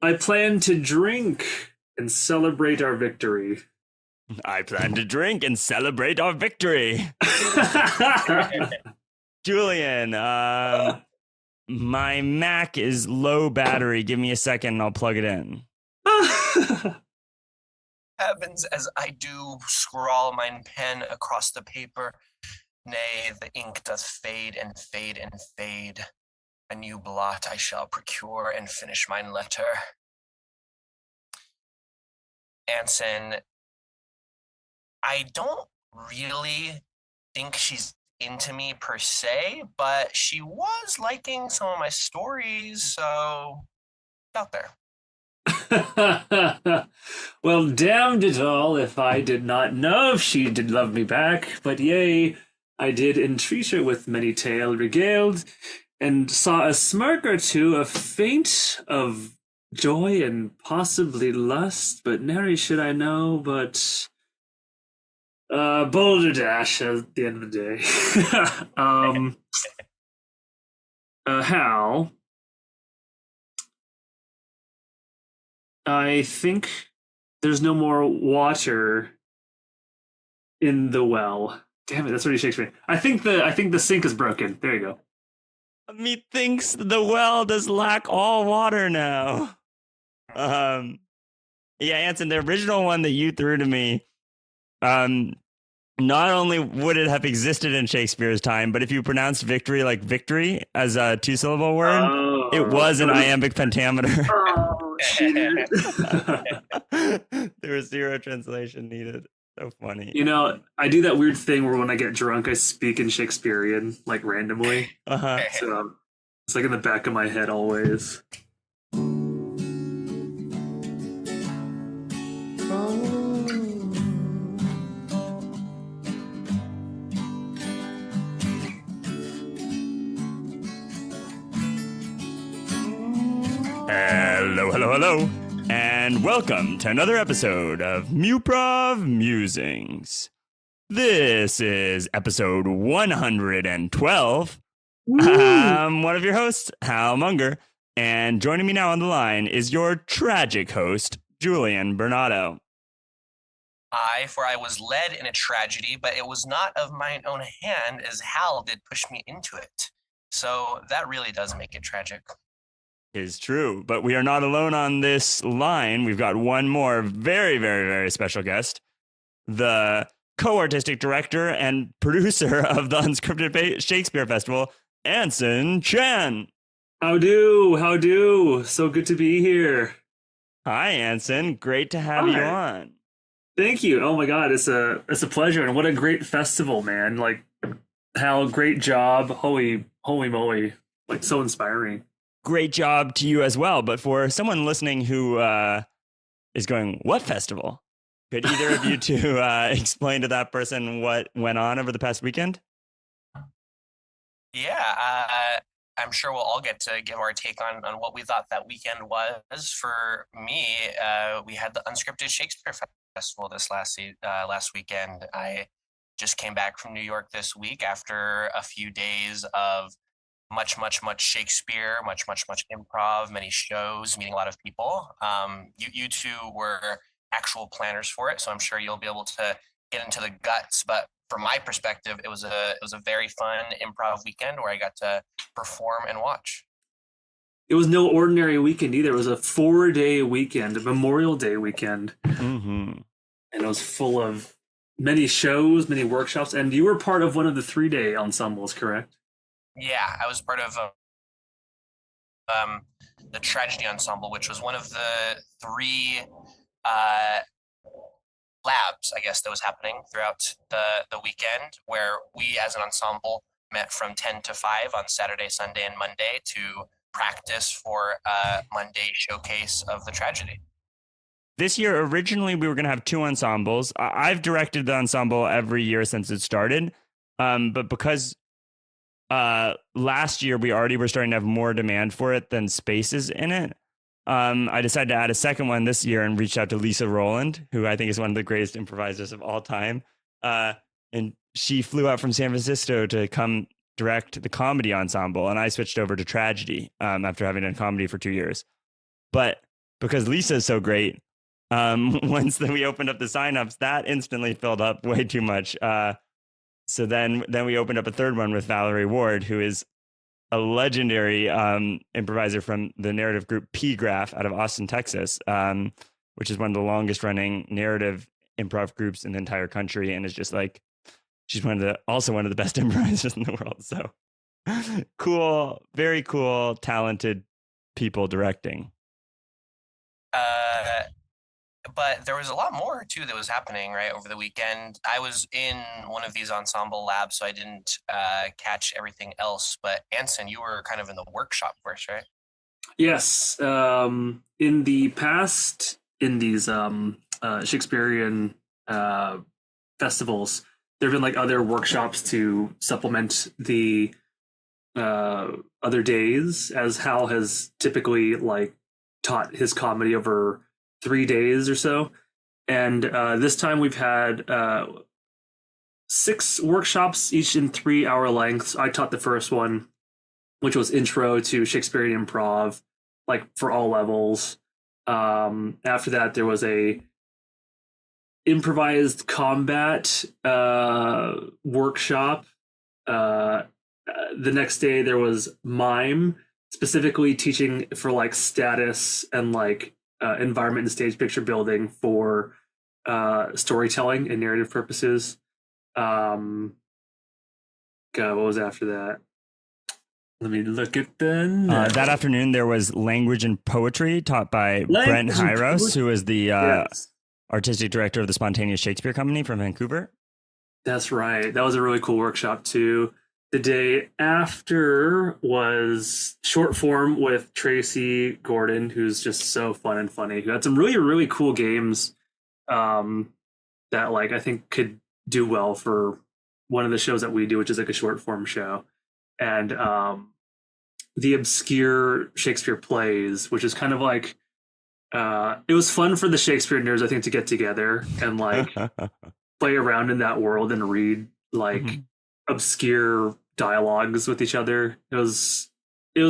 I plan to drink and celebrate our victory. I plan to drink and celebrate our victory. Julian, my Mac is low battery. Give me a second and I'll plug it in. Heavens, as I do scrawl mine pen across the paper, nay, the ink doth fade and fade and fade. A new blot I shall procure and finish mine letter. Anson, I don't really think she's into me per se, but she was liking some of my stories, so out there. Well, damned it all if I did not know if she did love me back, but yea, I did entreat her with many tale regaled, and saw a smirk or two, a feint of joy and possibly lust, but nary should I know, but boulder dash at the end of the day. Hal, I think there's no more water in the well. Damn it, that's already Shakespeare. I think the sink is broken. There you go. Methinks the well does lack all water now. Yeah, Anson, the original one that you threw to me, not only would it have existed in Shakespeare's time, but if you pronounced victory like victory as a 2-syllable word, it was an iambic pentameter. There was zero translation needed. So funny. You know, I do that weird thing where when I get drunk, I speak in Shakespearean, like randomly. So it's like in the back of my head always. Hello, and welcome to another episode of Muprov Musings. This is episode 112. I'm one of your hosts, Hal Munger, and joining me now on the line is your tragic host, Julian Bernardo. For I was led in a tragedy, but it was not of mine own hand, as Hal did push me into it. So that really does make it tragic. Is true, but we are not alone on this line. We've got one more very, very, very special guest, the co-artistic director and producer of the UnScripted Shakespeare Festival, Anson Chan. How do? So good to be here. Hi, Anson. Great to have you on. Thank you. Oh my God, it's a pleasure, and what a great festival, man! Like, Hal, great job. Holy moly! Like, so inspiring. Great job to you as well. But for someone listening who is going, what festival? Could either of you two explain to that person what went on over the past weekend? Yeah, I'm sure we'll all get to give our take on what we thought that weekend was. For me, we had the UnScripted Shakespeare Festival this last weekend. I just came back from New York this week after a few days of much Shakespeare, much improv, many shows, meeting a lot of people. You two were actual planners for it, so I'm sure you'll be able to get into the guts. But from my perspective, it was a very fun improv weekend where I got to perform and watch. It was no ordinary weekend either. It was a 4-day weekend, a Memorial Day weekend. Mm-hmm. And it was full of many shows, many workshops, and you were part of one of the 3-day ensembles, correct? Yeah, I was part of the Tragedy Ensemble, which was one of the 3 labs, I guess, that was happening throughout the weekend, where we as an ensemble met from 10 to 5 on Saturday, Sunday, and Monday to practice for Monday showcase of the tragedy. This year, originally, we were going to have 2 ensembles. I've directed the ensemble every year since it started, but because last year we already were starting to have more demand for it than spaces in it, I decided to add a second one this year and reached out to Lisa Rowland, who I think is one of the greatest improvisers of all time. And she flew out from San Francisco to come direct the comedy ensemble, and I switched over to tragedy after having done comedy for 2 years. But because Lisa's so great. Once we opened up the signups, that instantly filled up way too much. So then we opened up a third one with Valerie Ward, who is a legendary improviser from the narrative group P Graph out of Austin, Texas, which is one of the longest running narrative improv groups in the entire country, and is just like, she's also one of the best improvisers in the world. So cool, very cool, talented people directing. But there was a lot more too that was happening right over the weekend. I was in one of these ensemble labs, so I didn't catch everything else. But Anson, you were kind of in the workshop course, right? Yes. In the past, in these Shakespearean festivals, there have been like other workshops to supplement the other days, as Hal has typically like taught his comedy over 3 days or so. And this time we've had 6 workshops, each in 3-hour lengths. I taught the first one, which was Intro to Shakespearean Improv, like for all levels. After that, there was a improvised combat workshop. The next day there was mime, specifically teaching for like status and like environment and stage picture building for storytelling and narrative purposes. God, what was after that? Let me look at the that afternoon there was language and poetry taught by Brent Hyros, who is the artistic director of the Spontaneous Shakespeare Company from Vancouver. That's right. That was a really cool workshop too. The day after was short form with Tracy Gordon, who's just so fun and funny, who had some really, really cool games that like I think could do well for one of the shows that we do, which is like a short form show. And the obscure Shakespeare plays, which is kind of like it was fun for the Shakespeare nerds, I think, to get together and like play around in that world and read like obscure dialogues with each other. It was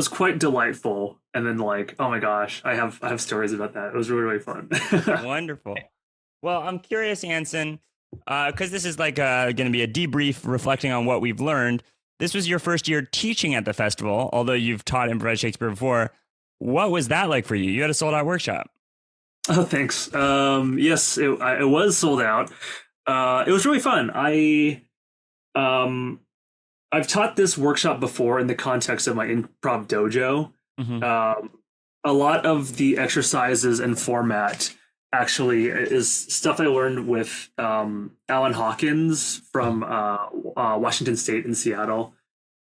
quite delightful. And then like, oh my gosh, I have stories about that. It was really, really fun. Wonderful. Well, I'm curious, Anson, because this is like going to be a debrief reflecting on what we've learned. This was your first year teaching at the festival, although you've taught improvised Shakespeare before. What was that like for you? You had a sold out workshop. Oh, thanks. Yes, it was sold out. It was really fun. I've taught this workshop before in the context of my improv dojo. A lot of the exercises and format actually is stuff I learned with Alan Hawkins from Washington State in Seattle.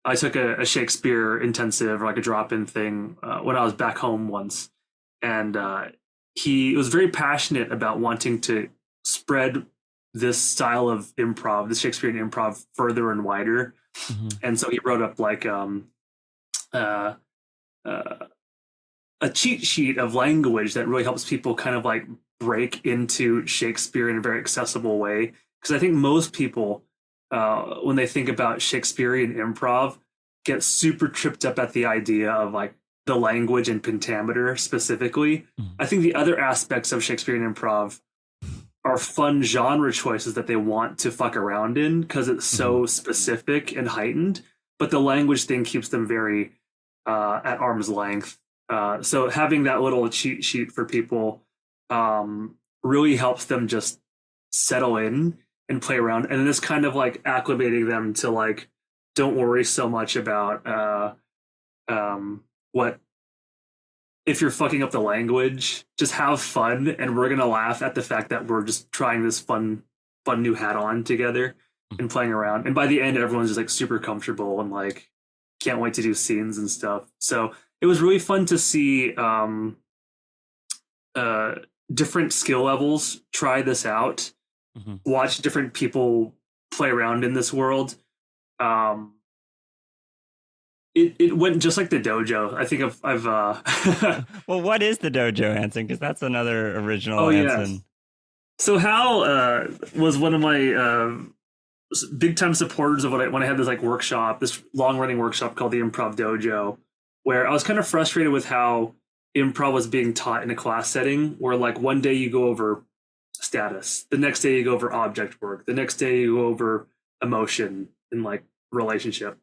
I took a Shakespeare intensive, or like a drop-in thing, when I was back home once. And he was very passionate about wanting to spread this style of improv, the Shakespearean improv, further and wider. And so he wrote up like a cheat sheet of language that really helps people kind of like break into Shakespeare in a very accessible way. Because I think most people, when they think about Shakespearean improv, get super tripped up at the idea of like the language and pentameter specifically. I think the other aspects of Shakespearean improv are fun genre choices that they want to fuck around in because it's so specific and heightened, but the language thing keeps them very at arm's length. So having that little cheat sheet for people really helps them just settle in and play around. And then it's kind of like acclimating them to like, don't worry so much about what if you're fucking up the language, just have fun, and we're gonna laugh at the fact that we're just trying this fun new hat on together and playing around. And by the end, everyone's just like super comfortable and like can't wait to do scenes and stuff. So it was really fun to see different skill levels try this out, watch different people play around in this world. It went just like the dojo. I think I've Well, what is the dojo, Anson? Because that's another original. Oh, Anson. yes. So Hal was one of my big time supporters of when I had this like workshop, this long running workshop called the Improv Dojo, where I was kind of frustrated with how improv was being taught in a class setting where like one day you go over status, the next day you go over object work, the next day you go over emotion and like relationship.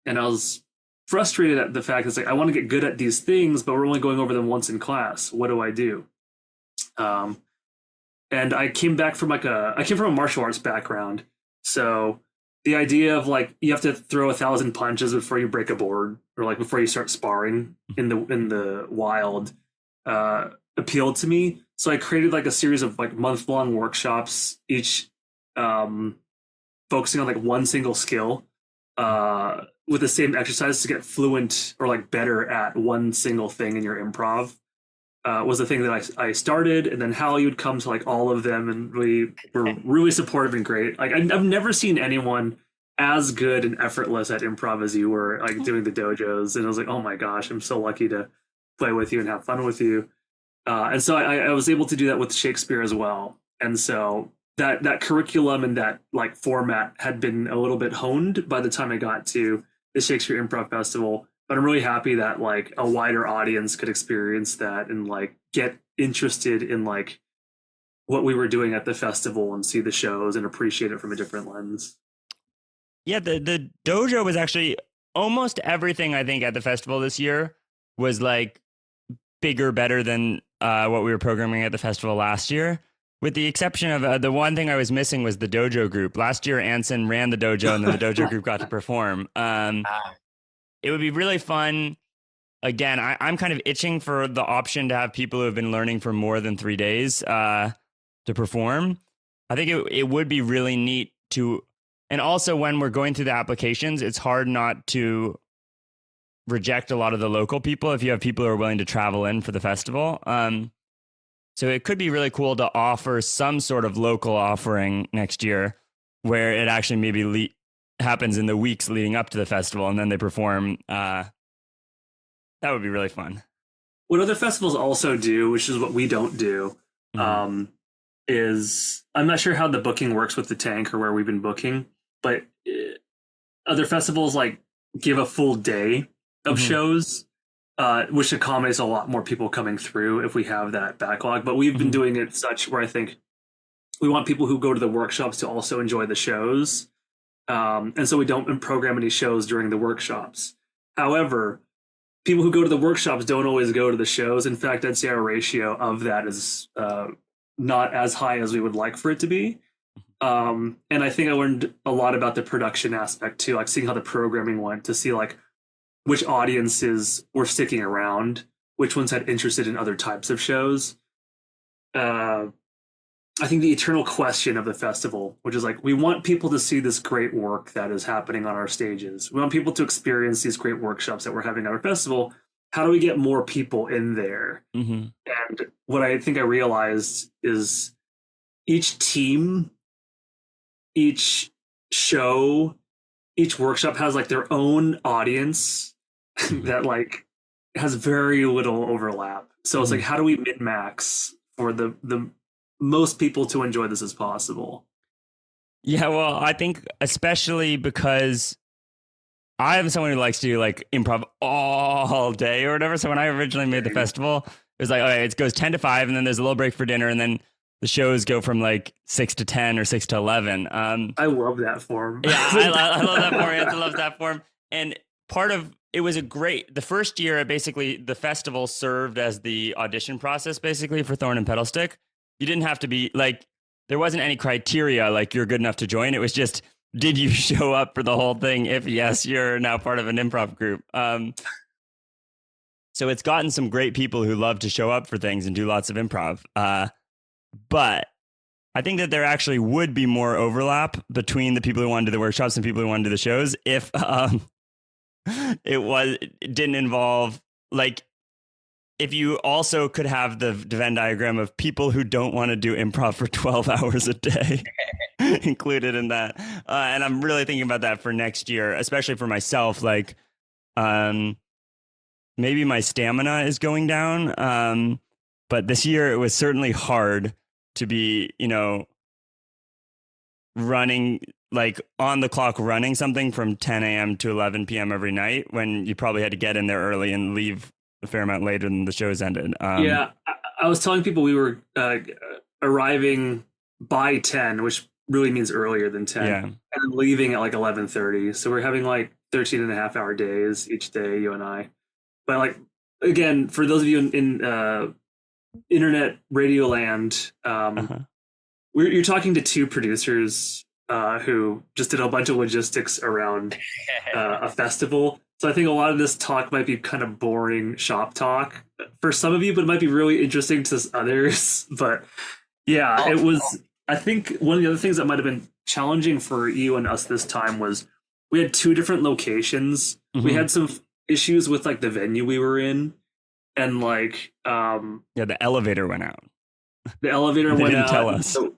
And I was frustrated at the fact that it's like, I want to get good at these things, but we're only going over them once in class. What do I do? And I came back from I came from a martial arts background. So the idea of like, you have to throw 1,000 punches before you break a board, or like before you start sparring in the wild, appealed to me. So I created like a series of like month-long workshops, each focusing on like one single skill, with the same exercise to get fluent or like better at one single thing in your improv. Was the thing that I started, and then Hallie would come to like all of them, and we were really supportive and great. Like I've never seen anyone as good and effortless at improv as you were, like doing the dojos. And I was like, oh my gosh, I'm so lucky to play with you and have fun with you. And so I was able to do that with Shakespeare as well. And so that curriculum and that like format had been a little bit honed by the time I got to the Shakespeare Improv Festival. But I'm really happy that like a wider audience could experience that and like get interested in like what we were doing at the festival and see the shows and appreciate it from a different lens. Yeah, the dojo was actually almost everything I think at the festival this year was like bigger, better than what we were programming at the festival last year. With the exception of the one thing I was missing was the dojo group. Last year, Anson ran the dojo, and then the dojo group got to perform. It would be really fun. Again, I'm kind of itching for the option to have people who have been learning for more than 3 days to perform. I think it would be really neat to, and also when we're going through the applications, it's hard not to reject a lot of the local people if you have people who are willing to travel in for the festival. So it could be really cool to offer some sort of local offering next year where it actually maybe happens in the weeks leading up to the festival, and then they perform. That would be really fun. What other festivals also do, which is what we don't do, is I'm not sure how the booking works with the tank or where we've been booking, but other festivals like give a full day of shows, which accommodates a lot more people coming through if we have that backlog. But we've been doing it such where I think we want people who go to the workshops to also enjoy the shows. And so we don't program any shows during the workshops. However, people who go to the workshops don't always go to the shows. In fact, I'd say our ratio of that is not as high as we would like for it to be. And I think I learned a lot about the production aspect too, like seeing how the programming went, to see like which audiences were sticking around, which ones had interested in other types of shows. I think the eternal question of the festival, which is like, we want people to see this great work that is happening on our stages. We want people to experience these great workshops that we're having at our festival. How do we get more people in there? And what I think I realized is each team, each show, each workshop has like their own audience that like has very little overlap. So it's like, how do we min-max for the most people to enjoy this as possible? Yeah, well, I think especially because I am someone who likes to do like improv all day or whatever. So when I originally made the festival, it was like, okay, it goes 10 to 5 and then there's a little break for dinner, and then the shows go from like 6 to 10 or 6 to 11. I love that form. Yeah, I love that form. Anson loves that form. And part of it was the first year, basically the festival served as the audition process basically for Thorn and Pedalstick. You didn't have to be like, there wasn't any criteria like you're good enough to join. It was just, did you show up for the whole thing? If yes, you're now part of an improv group. So it's gotten some great people who love to show up for things and do lots of improv. But I think that there actually would be more overlap between the people who want to do the workshops and people who want to do the shows if it didn't involve like, if you also could have the Venn diagram of people who don't want to do improv for 12 hours a day included in that. And I'm really thinking about that for next year, especially for myself. Like, maybe my stamina is going down. But this year it was certainly hard to be, running like on the clock, running something from 10 a.m. to 11 p.m. every night when you probably had to get in there early and leave a fair amount later than the show's ended. Yeah, I was telling people we were arriving by 10, which really means earlier than 10, Yeah. and then leaving at like 11:30. So we're having like 13 and a half hour days each day, you and I. But like, again, for those of you in internet radio land, you're talking to two producers who just did a bunch of logistics around a festival. So I think a lot of this talk might be kind of boring shop talk for some of you, but it might be really interesting to others. But yeah, it was. I think one of the other things that might have been challenging for you and us this time was we had two different locations. We had some issues with like the venue we were in, and like the elevator went out. The elevator they went didn't out. Tell us. So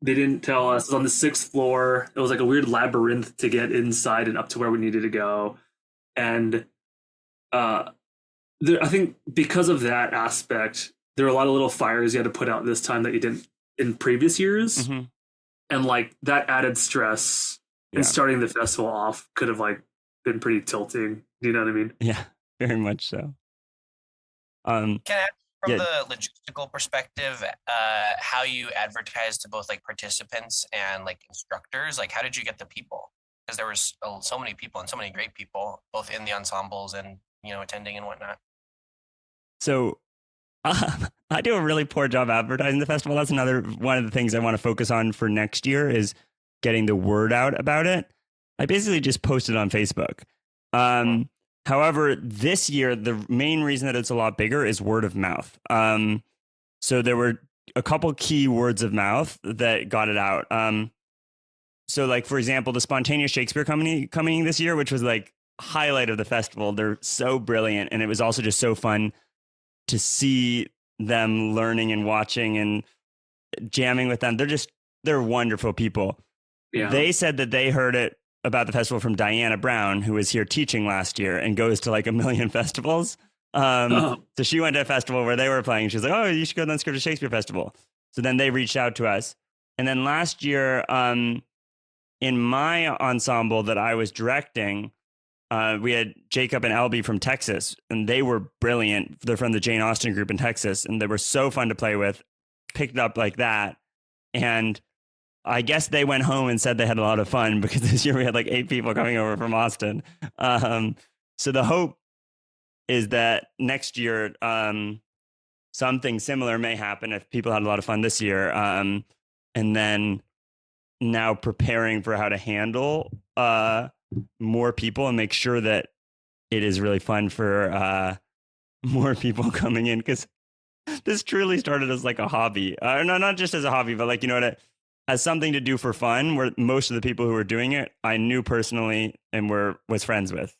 they didn't tell us. It was on the 6th floor. It was like a weird labyrinth to get inside and up to where we needed to go. And I think because of that aspect, there were a lot of little fires you had to put out this time that you didn't in previous years. And like that added stress and starting the festival off could have like been pretty tilting. Do you know what I mean? Yeah, very much so. Can I ask from the logistical perspective, how you advertise to both like participants and like instructors? Like, how did you get the people? Because there was so many people and so many great people, both in the ensembles and, you know, attending and whatnot. So I do a really poor job advertising the festival. That's another one of the things I want to focus on for next year is getting the word out about it. I basically just posted on Facebook. However, this year, the main reason that it's a lot bigger is word of mouth. So there were a couple key words of mouth that got it out. So like, for example, the Spontaneous Shakespeare Company coming this year, which was like highlight of the festival. They're so brilliant. And it was also just so fun to see them learning and watching and jamming with them. They're wonderful people. Yeah. They said that they heard it about the festival from Diana Brown, who was here teaching last year and goes to like a million festivals. So she went to a festival where they were playing. She was like, oh, you should go to the UnScripted Shakespeare Festival. So then they reached out to us. And then last year, in my ensemble that I was directing, we had Jacob and Elby from Texas, and they were brilliant. They're from the Jane Austen group in Texas, and they were so fun to play with, picked up like that. And I guess they went home and said they had a lot of fun because this year we had like 8 people coming over from Austin. So the hope is that next year something similar may happen if people had a lot of fun this year. And then now preparing for how to handle more people and make sure that it is really fun for more people coming in, because this truly started as like a hobby. No, not just as a hobby, but like, you know what, as something to do for fun, where most of the people who were doing it I knew personally and was friends with.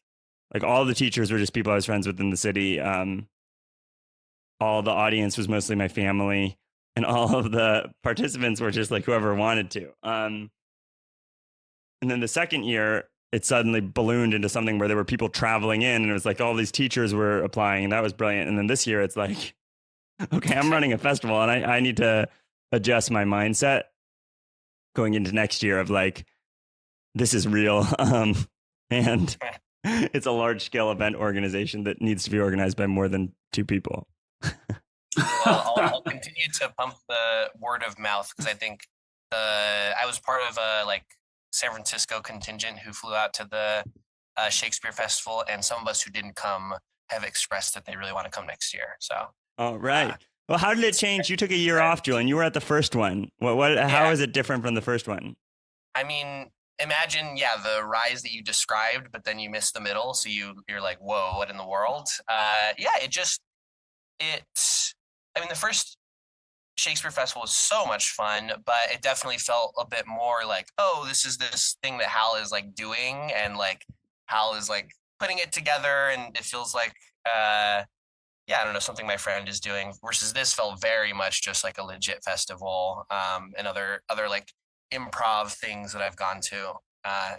Like all the teachers were just people I was friends with in the city. All the audience was mostly my family, and all of the participants were just like whoever wanted to. And then the second year, it suddenly ballooned into something where there were people traveling in, and it was like all these teachers were applying, and that was brilliant. And then this year, it's like, okay, I'm running a festival, and I need to adjust my mindset going into next year of like, this is real. And it's a large scale event organization that needs to be organized by more than 2 people. Well, I'll continue to pump the word of mouth, because I think I was part of a like San Francisco contingent who flew out to the Shakespeare Festival, and some of us who didn't come have expressed that they really want to come next year. So, all right. Well, how did it change? You took a year off, Julian. You were at the first one. How is it different from the first one? I mean, imagine, the rise that you described, but then you miss the middle. So you're like, whoa, what in the world? The first Shakespeare Festival was so much fun, but it definitely felt a bit more like, oh, this is this thing that Hal is like doing, and like Hal is like putting it together, and it feels like, I don't know, something my friend is doing, versus this felt very much just like a legit festival, and other like improv things that I've gone to.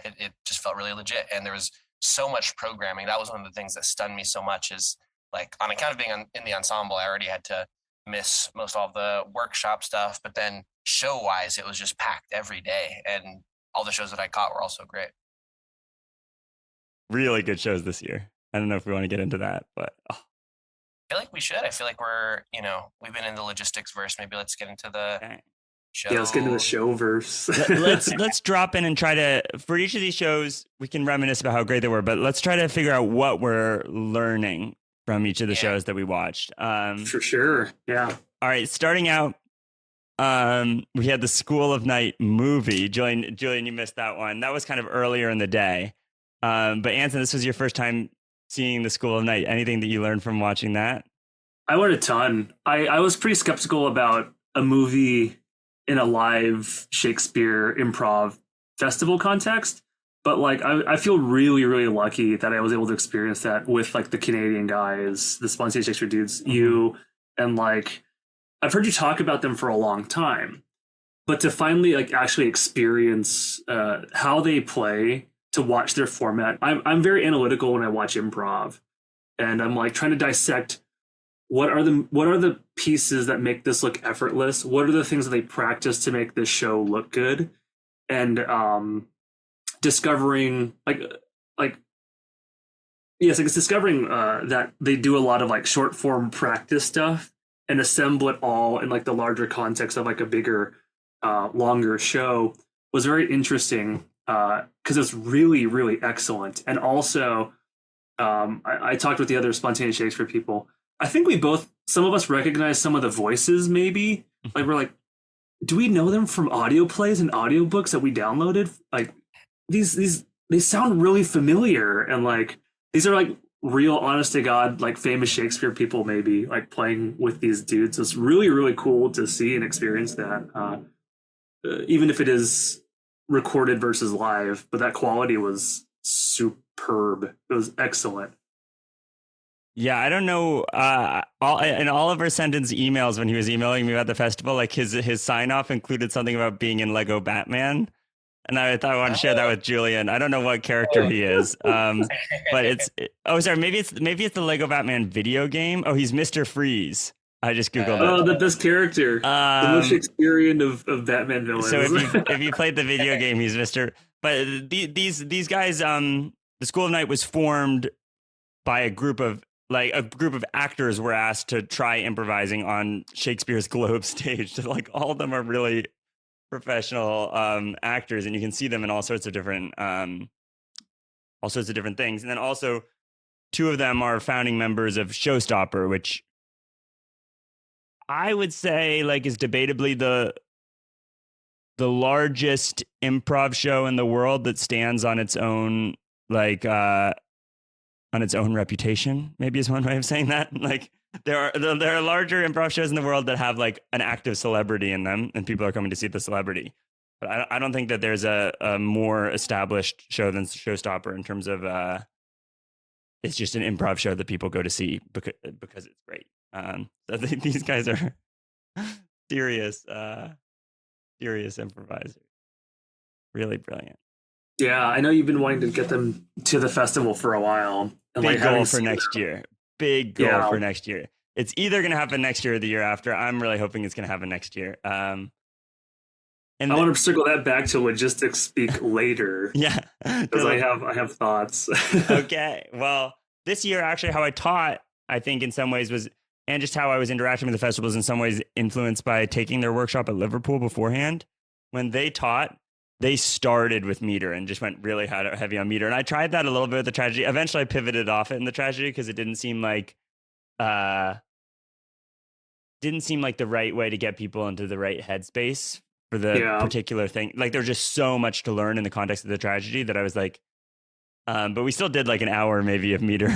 It just felt really legit, and there was so much programming. That was one of the things that stunned me so much, is like on account of being in the ensemble, I already had to miss most all the workshop stuff, but then show wise, it was just packed every day, and all the shows that I caught were also great. Really good shows this year. I don't know if we want to get into that, but feel like we should. I feel like we've been in the logistics verse. Maybe let's get into the Okay. show. Yeah, let's get into the show verse. Let's drop in and try to, for each of these shows, we can reminisce about how great they were, but let's try to figure out what we're learning from each of the shows that we watched. For sure. Yeah. All right, starting out, we had the School of Night movie. Julian, you missed that one. That was kind of earlier in the day. But Anson, this was your first time seeing the School of Night. Anything that you learned from watching that? I learned a ton. I was pretty skeptical about a movie in a live Shakespeare improv festival context, but like I feel really, really lucky that I was able to experience that with like the Canadian guys, the Spontaneous Shakespeare dudes, you, and like I've heard you talk about them for a long time, but to finally like actually experience how they play, to watch their format. I'm very analytical when I watch improv, and I'm like trying to dissect what are the pieces that make this look effortless? What are the things that they practice to make this show look good? And discovering it's discovering that they do a lot of like short form practice stuff and assemble it all in like the larger context of like a bigger, longer show was very interesting because it's really, really excellent. And also, I talked with the other Spontaneous Shakespeare people. I think some of us recognize some of the voices, maybe. Like, we're like, do we know them from audio plays and audiobooks that we downloaded? Like, they sound really familiar. And, like, these are, like, real, honest to God, like, famous Shakespeare people, maybe, like, playing with these dudes. So it's really, really cool to see and experience that, even if it is recorded versus live. But that quality was superb. It was excellent. Yeah, I don't know. In Oliver Sendon's emails when he was emailing me about the festival, like his sign off included something about being in Lego Batman, and I thought I wanted to share that with Julian. I don't know what character he is, but maybe it's the Lego Batman video game. Oh, he's Mr. Freeze. I just googled it. Oh, the best character, the most Shakespearean of Batman villains. So if you played the video game, he's Mr. But these guys, the School of Night was formed by a group of actors were asked to try improvising on Shakespeare's Globe stage. Like all of them are really professional actors, and you can see them in all sorts of different things. And then also, two of them are founding members of Showstopper, which I would say like is debatably the largest improv show in the world that stands on its own on its own reputation, maybe is one way of saying that. Like there are larger improv shows in the world that have like an active celebrity in them, and people are coming to see the celebrity. But I don't think that there's a more established show than Showstopper in terms of it's just an improv show that people go to see because it's great. So these guys are serious improvisers, really brilliant. Yeah, I know you've been wanting to get them to the festival for a while. And Big goal for next year. Big goal for next year. It's either going to happen next year or the year after. I'm really hoping it's going to happen next year. And I want to circle that back to logistics speak later. Yeah, because I have thoughts. Okay, well, this year actually, how I taught, I think in some ways was, and just how I was interacting with the festivals in some ways influenced by taking their workshop at Liverpool beforehand. When they taught, they started with meter and just went really heavy on meter. And I tried that a little bit with the tragedy. Eventually I pivoted off it in the tragedy because it didn't seem like the right way to get people into the right headspace for the particular thing. Like there's just so much to learn in the context of the tragedy that I was like, but we still did like an hour maybe of meter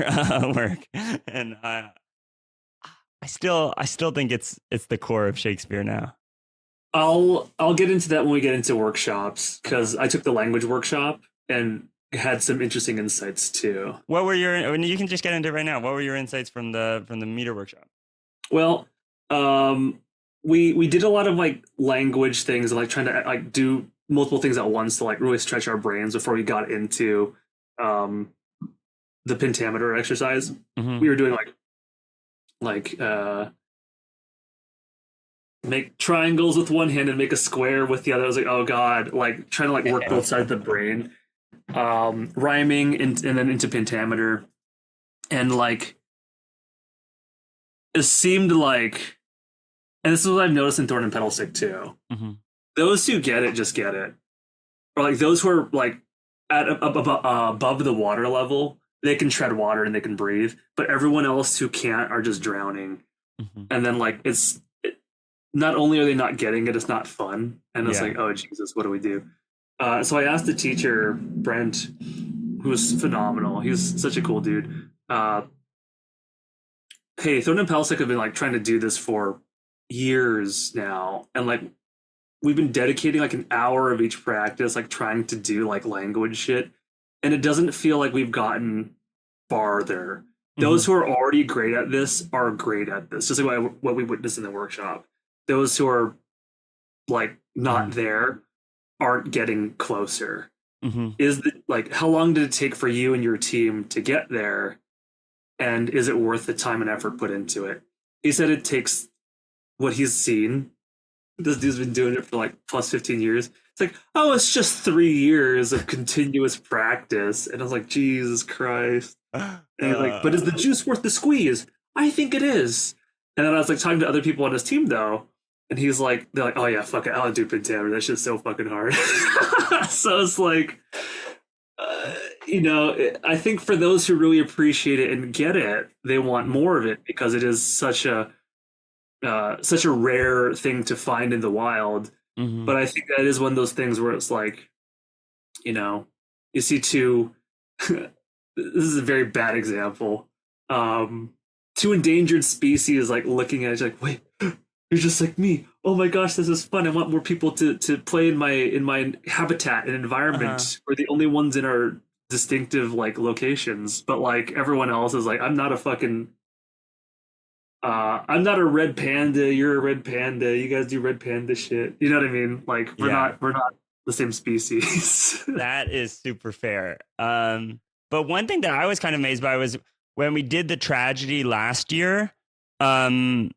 work. And I still think it's the core of Shakespeare now. I'll get into that when we get into workshops, because I took the language workshop and had some interesting insights too. What were you can just get into it right now. What were your insights from the meter workshop? Well, we did a lot of like language things, like trying to like do multiple things at once to like really stretch our brains before we got into the pentameter exercise. Mm-hmm. We were doing like make triangles with one hand and make a square with the other. I was like, oh god, like trying to like work both sides of the brain, rhyming and then into pentameter, and like it seemed like, and this is what I've noticed in Thorn and Pedalstick too. Mm-hmm. Those who get it just get it, or like those who are like at above the water level, they can tread water and they can breathe. But everyone else who can't are just drowning. Mm-hmm. And then like not only are they not getting it, it's not fun, and it's Yeah. like, oh Jesus, what do we do? So I asked the teacher, Brent, who was phenomenal. He was such a cool dude. Hey, Thorn and Pelsic have been like trying to do this for years now, and like we've been dedicating like an hour of each practice, like trying to do like language shit, and it doesn't feel like we've gotten farther. Those who are already great at this are great at this, just like what we witnessed in the workshop. Those who are like not there aren't getting closer. Is the like, how long did it take for you and your team to get there, and is it worth the time and effort put into it? He said it takes what he's seen. This dude's been doing it for like plus 15 years. It's like, oh, it's just 3 years of continuous practice. And I was like, Jesus Christ. And he's like, but is the juice worth the squeeze? I think it is. And then I was like talking to other people on his team though, and he's like, they're like, oh yeah, fuck it, I'll do pentameter. That shit's so fucking hard. So it's like, you know, I think for those who really appreciate it and get it, they want more of it because it is such a rare thing to find in the wild. But I think that is one of those things where it's like, you know, you see two. This is a very bad example. Two endangered species like looking at each like, wait, you're just like me. Oh my gosh, this is fun. I want more people to play in my habitat and environment. We're the only ones in our distinctive like locations, but like everyone else is like, I'm not a fucking I'm not a red panda, you're a red panda, you guys do red panda shit. You know what I mean? Like we're not the same species. That is super fair. But one thing that I was kind of amazed by was when we did the tragedy last year. 2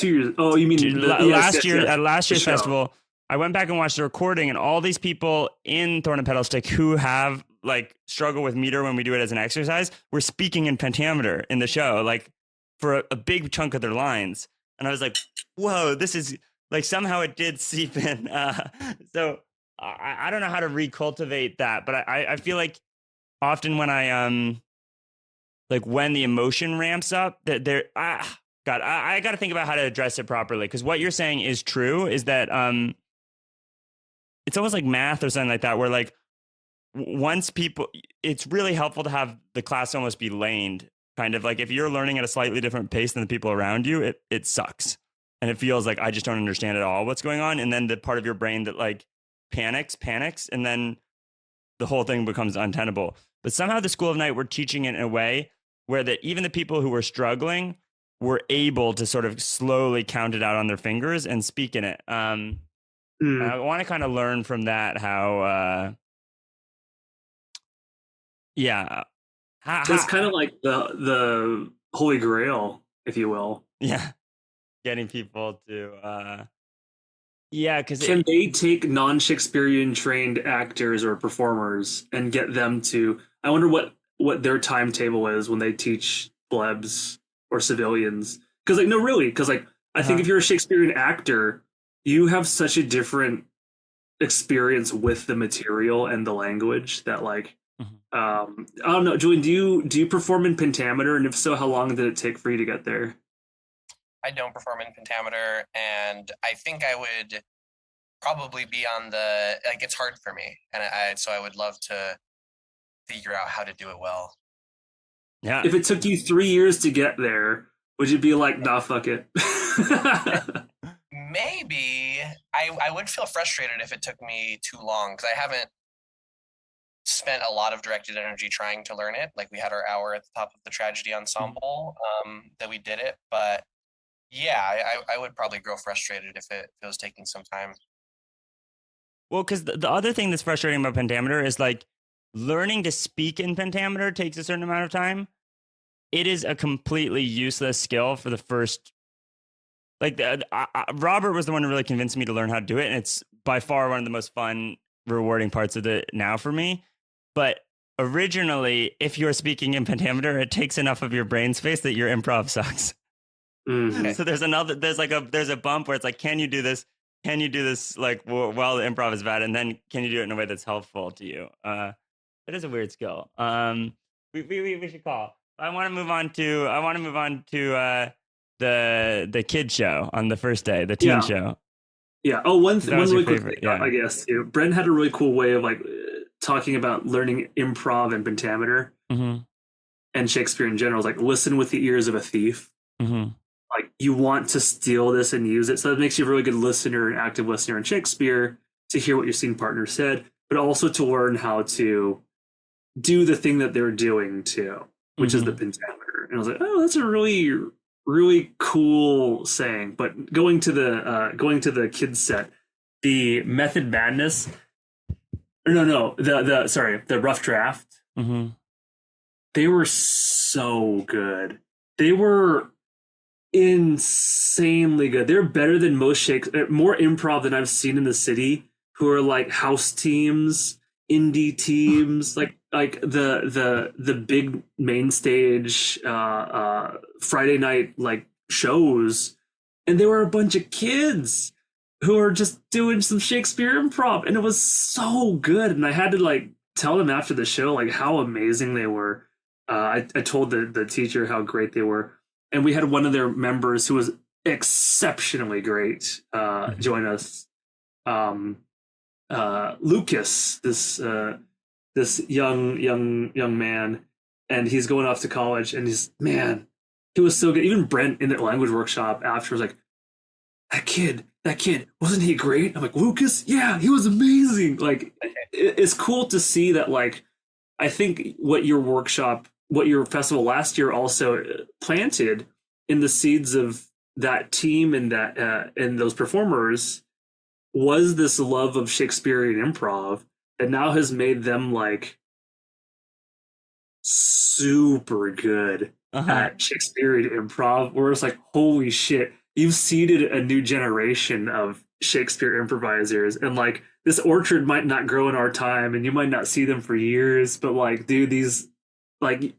years. Oh, you mean last year at last year's show. festival? I went back and watched the recording, and all these people in Thorn and Pedalstick who have like struggle with meter when we do it as an exercise were speaking in pentameter in the show, like for a big chunk of their lines. And I was like, whoa, this is like somehow it did seep in. So I don't know how to recultivate that, but I feel like often when I like when the emotion ramps up, that there God, I got to think about how to address it properly, because what you're saying is true. Is that it's almost like math or something like that, where like once people, it's really helpful to have the class almost be laned. Kind of like if you're learning at a slightly different pace than the people around you, it sucks. And it feels like I just don't understand at all what's going on. And then the part of your brain that like panics, and then the whole thing becomes untenable. But somehow the School of Night, we're teaching it in a way where that even the people who were struggling were able to sort of slowly count it out on their fingers and speak in it. I want to kind of learn from that how, It's kind of like the Holy Grail, if you will. Yeah. Getting people to, because can they take non-Shakespearean trained actors or performers and get them to? I wonder what their timetable is when they teach plebs or civilians. Because like, no, really, because like I think if you're a Shakespearean actor, you have such a different experience with the material and the language that like. I don't know, Julian. Do you perform in pentameter, and if so, how long did it take for you to get there? I don't perform in pentameter, and I think I would probably be on the like. It's hard for me, and so I would love to figure out how to do it well. Yeah. If it took you 3 years to get there, would you be like, nah, fuck it? Maybe I would feel frustrated if it took me too long, because I haven't spent a lot of directed energy trying to learn it. Like we had our hour at the top of the tragedy ensemble that we did it, but yeah, I would probably grow frustrated if it was taking some time. Well, because the other thing that's frustrating about pentameter is like learning to speak in pentameter takes a certain amount of time. It is a completely useless skill for the first. Like Robert was the one who really convinced me to learn how to do it, and it's by far one of the most fun, rewarding parts of it now for me. But originally, if you're speaking in pentameter, it takes enough of your brain space that your improv sucks. Mhm. So there's a bump where it's like, can you do this? Can you do this like while the improv is bad? And then can you do it in a way that's helpful to you? It is a weird skill. We should call. I want to move on to the kid show on the first day, the teen Yeah. show. Yeah. Oh, one That was really your quick favorite, thing, yeah. I guess too. Brent had a really cool way of like talking about learning improv and pentameter Mm-hmm. and Shakespeare in general. Like listen with the ears of a thief. Mm-hmm. Like you want to steal this and use it, so that makes you a really good listener and active listener in Shakespeare to hear what your scene partner said, but also to learn how to do the thing that they're doing too, which is the pentameter. And I was like, oh, that's a really, really cool saying. But going to the kids set, the Method Madness, or no, the Rough Draft. Mm-hmm. They were so good. They were insanely good. They're better than most more improv than I've seen in the city, who are like house teams, indie teams, like the big main stage Friday night like shows, and there were a bunch of kids who are just doing some Shakespeare improv, and it was so good. And I had to like tell them after the show like how amazing they were. I told the teacher how great they were, and we had one of their members who was exceptionally great join us. Lucas, this young man, and he's going off to college, and he was so good. Even Brent in the language workshop after was like, that kid, wasn't he great? I'm like, Lucas, yeah, he was amazing. Like, it's cool to see that. Like, I think what your festival last year also planted in the seeds of that team and and those performers was this love of Shakespearean improv that now has made them like super good at Shakespearean improv. Where it's like, holy shit, you've seeded a new generation of Shakespeare improvisers, and like this orchard might not grow in our time, and you might not see them for years, but like, dude, these like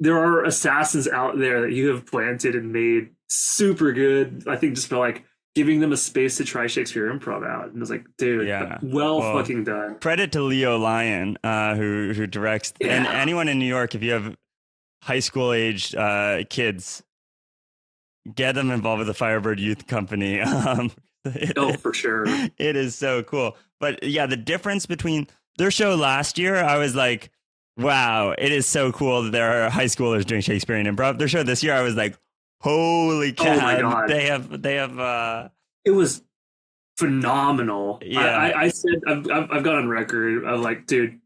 there are assassins out there that you have planted and made super good. I think just by like giving them a space to try Shakespeare improv out. And I was like, dude, well fucking done. Credit to Leo Lyon, who directs. Yeah. And anyone in New York, if you have high school aged kids, get them involved with the Firebird Youth Company. For sure. It is so cool. But yeah, the difference between their show last year, I was like, wow, it is so cool that there are high schoolers doing Shakespearean improv. Their show this year, I was like, holy cow! Oh my God. They have. It was phenomenal. Yeah, I said I've gone on record. I'm like, dude,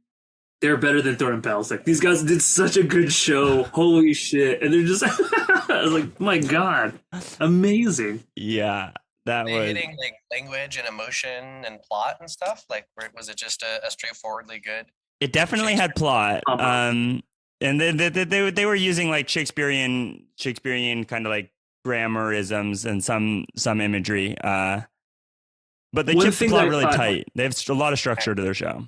they're better than Thornton Pals. Like, these guys did such a good show. Holy shit! And they're just, I was like, my God, amazing. Yeah, that was hitting like language and emotion and plot and stuff. Like, was it just a straightforwardly good? It definitely had plot. And they were using like Shakespearean kind of like grammarisms and some imagery. But they kept the plot really tight. They have a lot of structure to their show.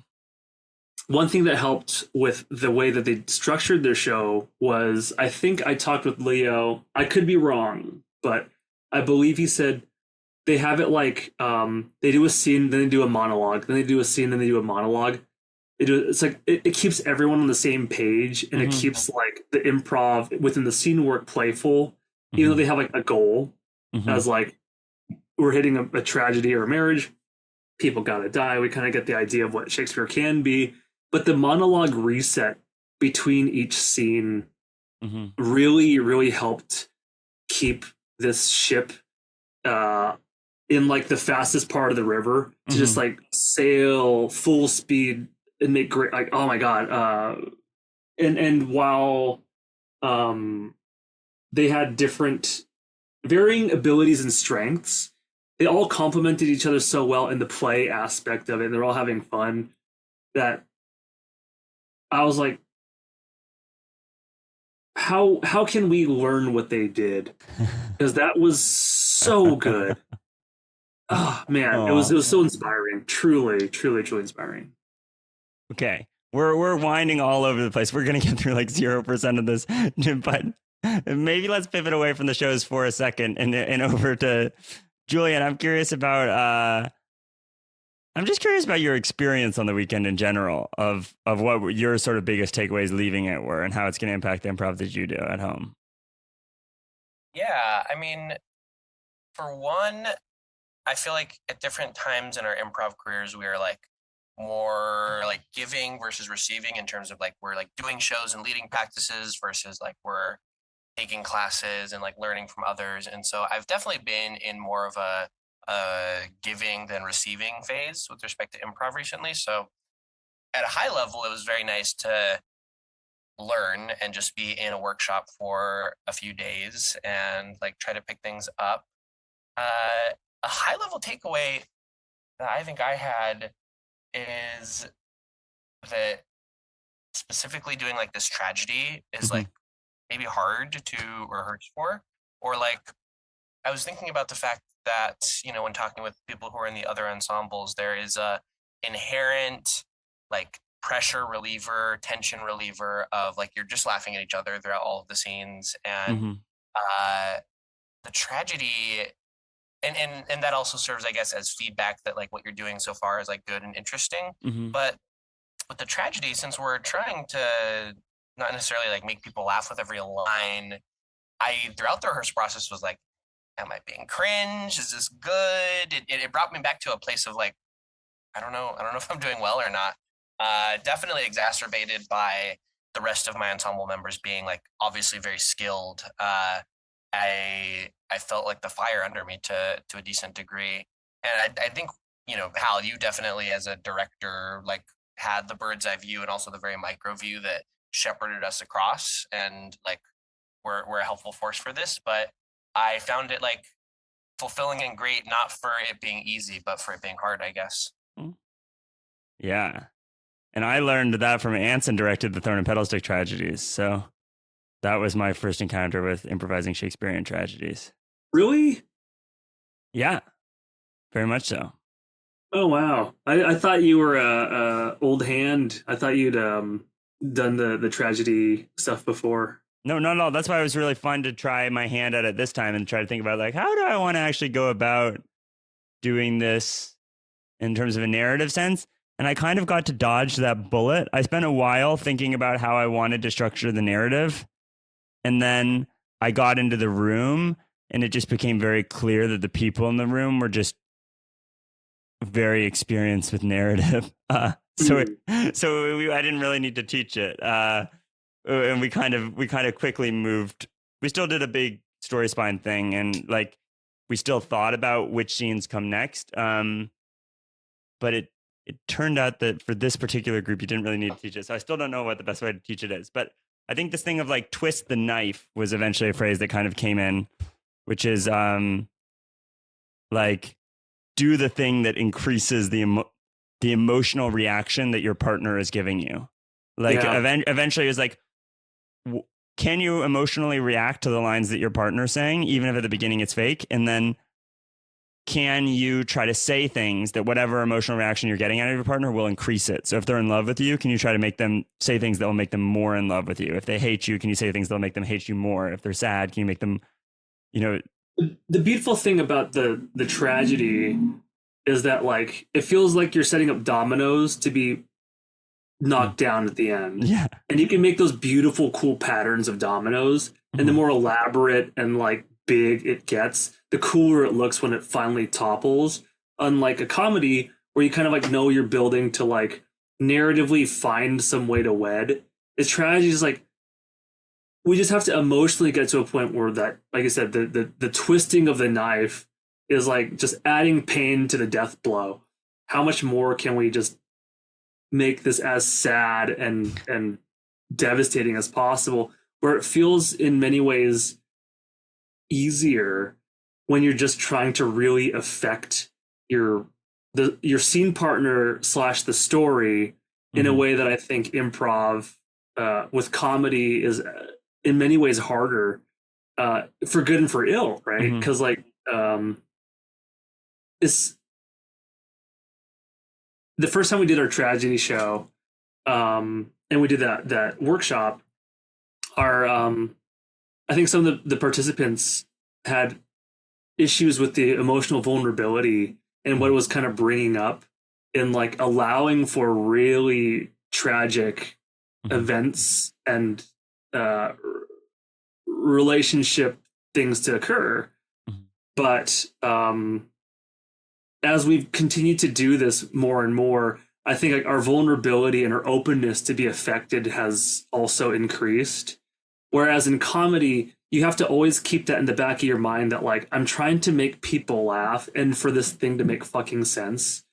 One thing that helped with the way that they structured their show was, I think I talked with Leo. I could be wrong, but I believe he said they have it like they do a scene, then they do a monologue, then they do a scene, then they do a monologue. It's like it keeps everyone on the same page, and it keeps like the improv within the scene work playful, even though they have like a goal as like, we're hitting a tragedy or a marriage, people gotta die. We kind of get the idea of what Shakespeare can be, but the monologue reset between each scene really, really helped keep this ship in like the fastest part of the river to just like sail full speed and make great, like, oh my God. And while they had different varying abilities and strengths, they all complemented each other so well in the play aspect of it. They're all having fun that I was like, how can we learn what they did? Because that was so good. Oh man, it was so inspiring. Truly inspiring. Okay, we're winding all over the place. We're gonna get through like 0% of this, but Maybe let's pivot away from the shows for a second and over to Julian. I'm just curious about your experience on the weekend in general of what your sort of biggest takeaways leaving it were and how it's going to impact the improv that you do at home. Yeah, I mean, for one, I feel like at different times in our improv careers, we are like more like giving versus receiving in terms of like we're like doing shows and leading practices versus like we're taking classes and like learning from others. And so I've definitely been in more of a giving than receiving phase with respect to improv recently. So at a high level, it was very nice to learn and just be in a workshop for a few days and like try to pick things up. A high level takeaway that I think I had is that specifically doing like this tragedy is like maybe hard to rehearse for, or like I was thinking about the fact that, you know, when talking with people who are in the other ensembles, there is a inherent like pressure reliever, tension reliever of like you're just laughing at each other throughout all of the scenes. And the tragedy and that also serves, I guess, as feedback that like what you're doing so far is like good and interesting. But with the tragedy, since we're trying to not necessarily like make people laugh with every line, I throughout the rehearsal process was like, am I being cringe? Is this good? It brought me back to a place of like, I don't know if I'm doing well or not. Definitely exacerbated by the rest of my ensemble members being like obviously very skilled. I felt like the fire under me to a decent degree, and I think, you know, Hal, you definitely as a director like had the bird's eye view and also the very micro view that shepherded us across, and like we're a helpful force for this. But I found it like fulfilling and great, not for it being easy, but for it being hard, I guess. Yeah. And I learned that from Anson directed the Thorn and Pedal Stick tragedies. So that was my first encounter with improvising Shakespearean tragedies. Really? Yeah, very much so. Oh, wow. I thought you were a old hand. I thought you'd done the tragedy stuff before. No, not at all. That's why it was really fun to try my hand at it this time and try to think about like, how do I want to actually go about doing this in terms of a narrative sense? And I kind of got to dodge that bullet. I spent a while thinking about how I wanted to structure the narrative. And then I got into the room and it just became very clear that the people in the room were just very experienced with narrative. I didn't really need to teach it. And we kind of quickly moved. We still did a big story spine thing, and like we still thought about which scenes come next. But it turned out that for this particular group, you didn't really need to teach it. So I still don't know what the best way to teach it is. But I think this thing of like twist the knife was eventually a phrase that kind of came in, which is like do the thing that increases the emotional reaction that your partner is giving you. Like eventually it was like, can you emotionally react to the lines that your partner's saying, even if at the beginning it's fake? And then can you try to say things that whatever emotional reaction you're getting out of your partner will increase it? So if they're in love with you, can you try to make them say things that will make them more in love with you? If they hate you, can you say things that will make them hate you more? If they're sad, can you make them, you know? The beautiful thing about the tragedy is that like it feels like you're setting up dominoes to be knocked down at the end. Yeah. And you can make those beautiful, cool patterns of dominoes. And the more elaborate and like big it gets, the cooler it looks when it finally topples. Unlike a comedy where you kind of like know you're building to like narratively find some way to wed. It's tragedy is like we just have to emotionally get to a point where that, like I said, the twisting of the knife is like just adding pain to the death blow. How much more can we just make this as sad and devastating as possible, where it feels in many ways easier when you're just trying to really affect your scene partner / the story in a way that I think improv with comedy is in many ways harder for good and for ill, right? Because like it's the first time we did our tragedy show, and we did that workshop, our I think some of the participants had issues with the emotional vulnerability and what it was kind of bringing up in like allowing for really tragic events and relationship things to occur. But as we've continued to do this more and more, I think like our vulnerability and our openness to be affected has also increased. Whereas in comedy, you have to always keep that in the back of your mind that like I'm trying to make people laugh and for this thing to make fucking sense,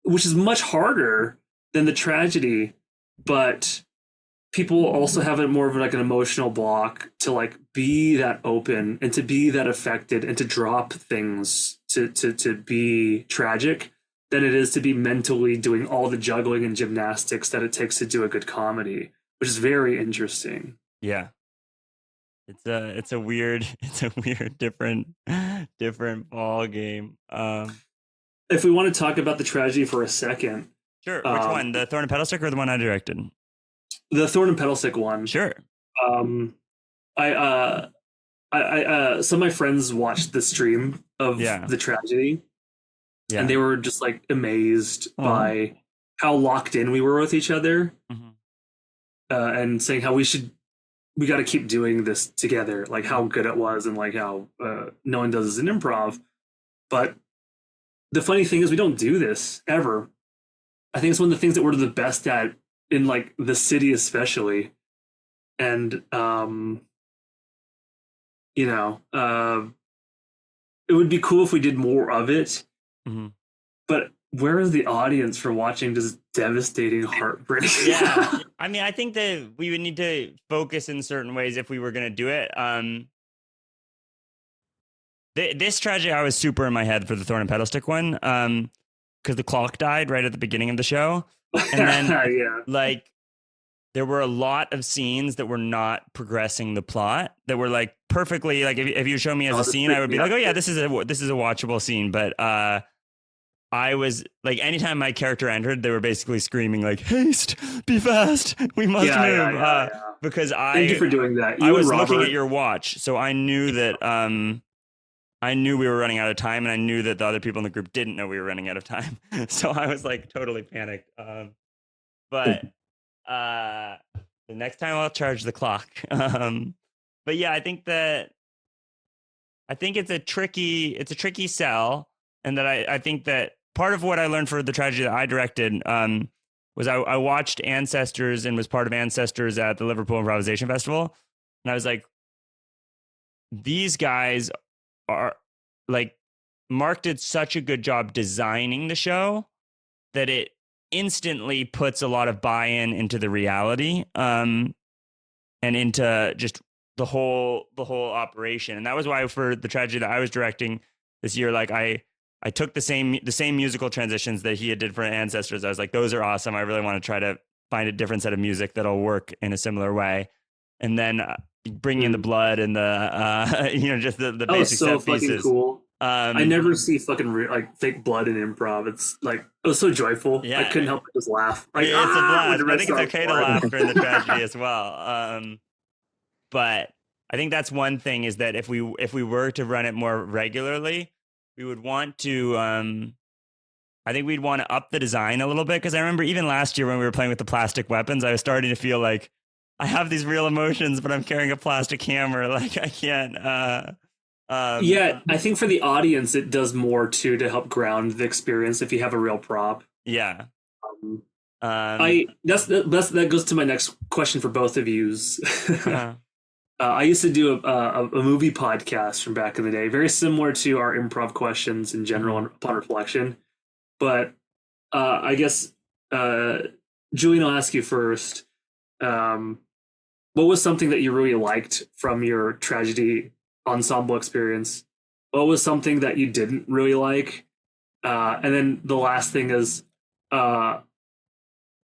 which is much harder than the tragedy. But people also have it more of like an emotional block to like be that open and to be that affected and to drop things to be tragic than it is to be mentally doing all the juggling and gymnastics that it takes to do a good comedy, which is very interesting. Yeah. It's a weird different ball game. If we want to talk about the tragedy for a second. Sure. Which one? The Thorn and Pedal Stick or the one I directed? The Thorn and Pedal Stick one. Sure. I some of my friends watched the stream of the tragedy. Yeah. And they were just like amazed by how locked in we were with each other. And saying how we got to keep doing this together, like how good it was and like how no one does this in improv. But the funny thing is we don't do this ever. I think it's one of the things that we're the best at in like the city especially. And, it would be cool if we did more of it. But where is the audience for watching this devastating heartbreak? Yeah. I mean, I think that we would need to focus in certain ways if we were going to do it. This tragedy, I was super in my head for the Thorn and Pedal Stick one, because the clock died right at the beginning of the show. And then, like, there were a lot of scenes that were not progressing the plot, that were, like, perfectly, like, if you show me as a scene, I would be like, oh, yeah, this is a watchable scene. But I was like, anytime my character entered, they were basically screaming like, haste, be fast, we must move. Because thank you for doing that. I was looking at your watch, so I knew that I knew we were running out of time, and I knew that the other people in the group didn't know we were running out of time. So I was like totally panicked. But the next time I'll charge the clock. But yeah, I think it's a tricky sell. And that I think that part of what I learned for the tragedy that I directed was I watched Ancestors and was part of Ancestors at the Liverpool Improvisation Festival. And I was like, these guys are like, Mark did such a good job designing the show that it instantly puts a lot of buy-in into the reality and into just the whole operation. And that was why for the tragedy that I was directing this year, like I took the same musical transitions that he had did for Ancestors. I was like, those are awesome. I really want to try to find a different set of music that'll work in a similar way. And then bring in the blood and the, just the basic set pieces. Cool. I never see fucking like fake blood in improv. It's like, it was so joyful. Yeah. I couldn't help but just laugh. Like, it's a blast. I think it's okay to laugh during the tragedy as well. But I think that's one thing, is that if we were to run it more regularly, we would want to, I think we'd want to up the design a little bit. Because I remember even last year when we were playing with the plastic weapons, I was starting to feel like I have these real emotions, but I'm carrying a plastic hammer. Like I can't. Yeah, I think for the audience, it does more too to help ground the experience if you have a real prop. Yeah. That goes to my next question for both of you. I used to do a movie podcast from back in the day, very similar to our improv questions in general and upon reflection. But I guess, Julian, I'll ask you first. What was something that you really liked from your tragedy ensemble experience? What was something that you didn't really like? And then the last thing is, I'm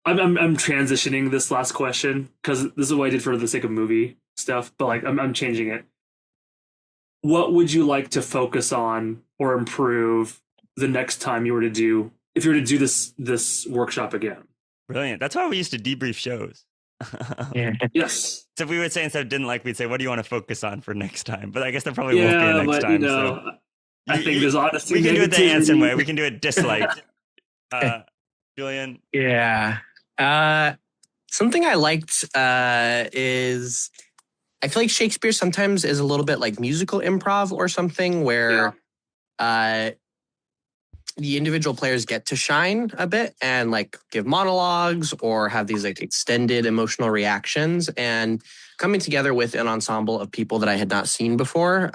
transitioning this last question because this is what I did for the sake of movie stuff, but like I'm changing it. What would you like to focus on or improve the next time you were to do, if you were to do this workshop again? Brilliant. That's why we used to debrief shows. Yes. So if we would say instead of didn't like, we'd say, what do you want to focus on for next time? But I guess there probably won't be a Yeah, next but time. So I think there's honesty. we can do it the Anson way. negativity. We can do it disliked. Julian? Yeah. Something I liked is I feel like Shakespeare sometimes is a little bit like musical improv or something where the individual players get to shine a bit and like give monologues or have these like extended emotional reactions, and coming together with an ensemble of people that I had not seen before.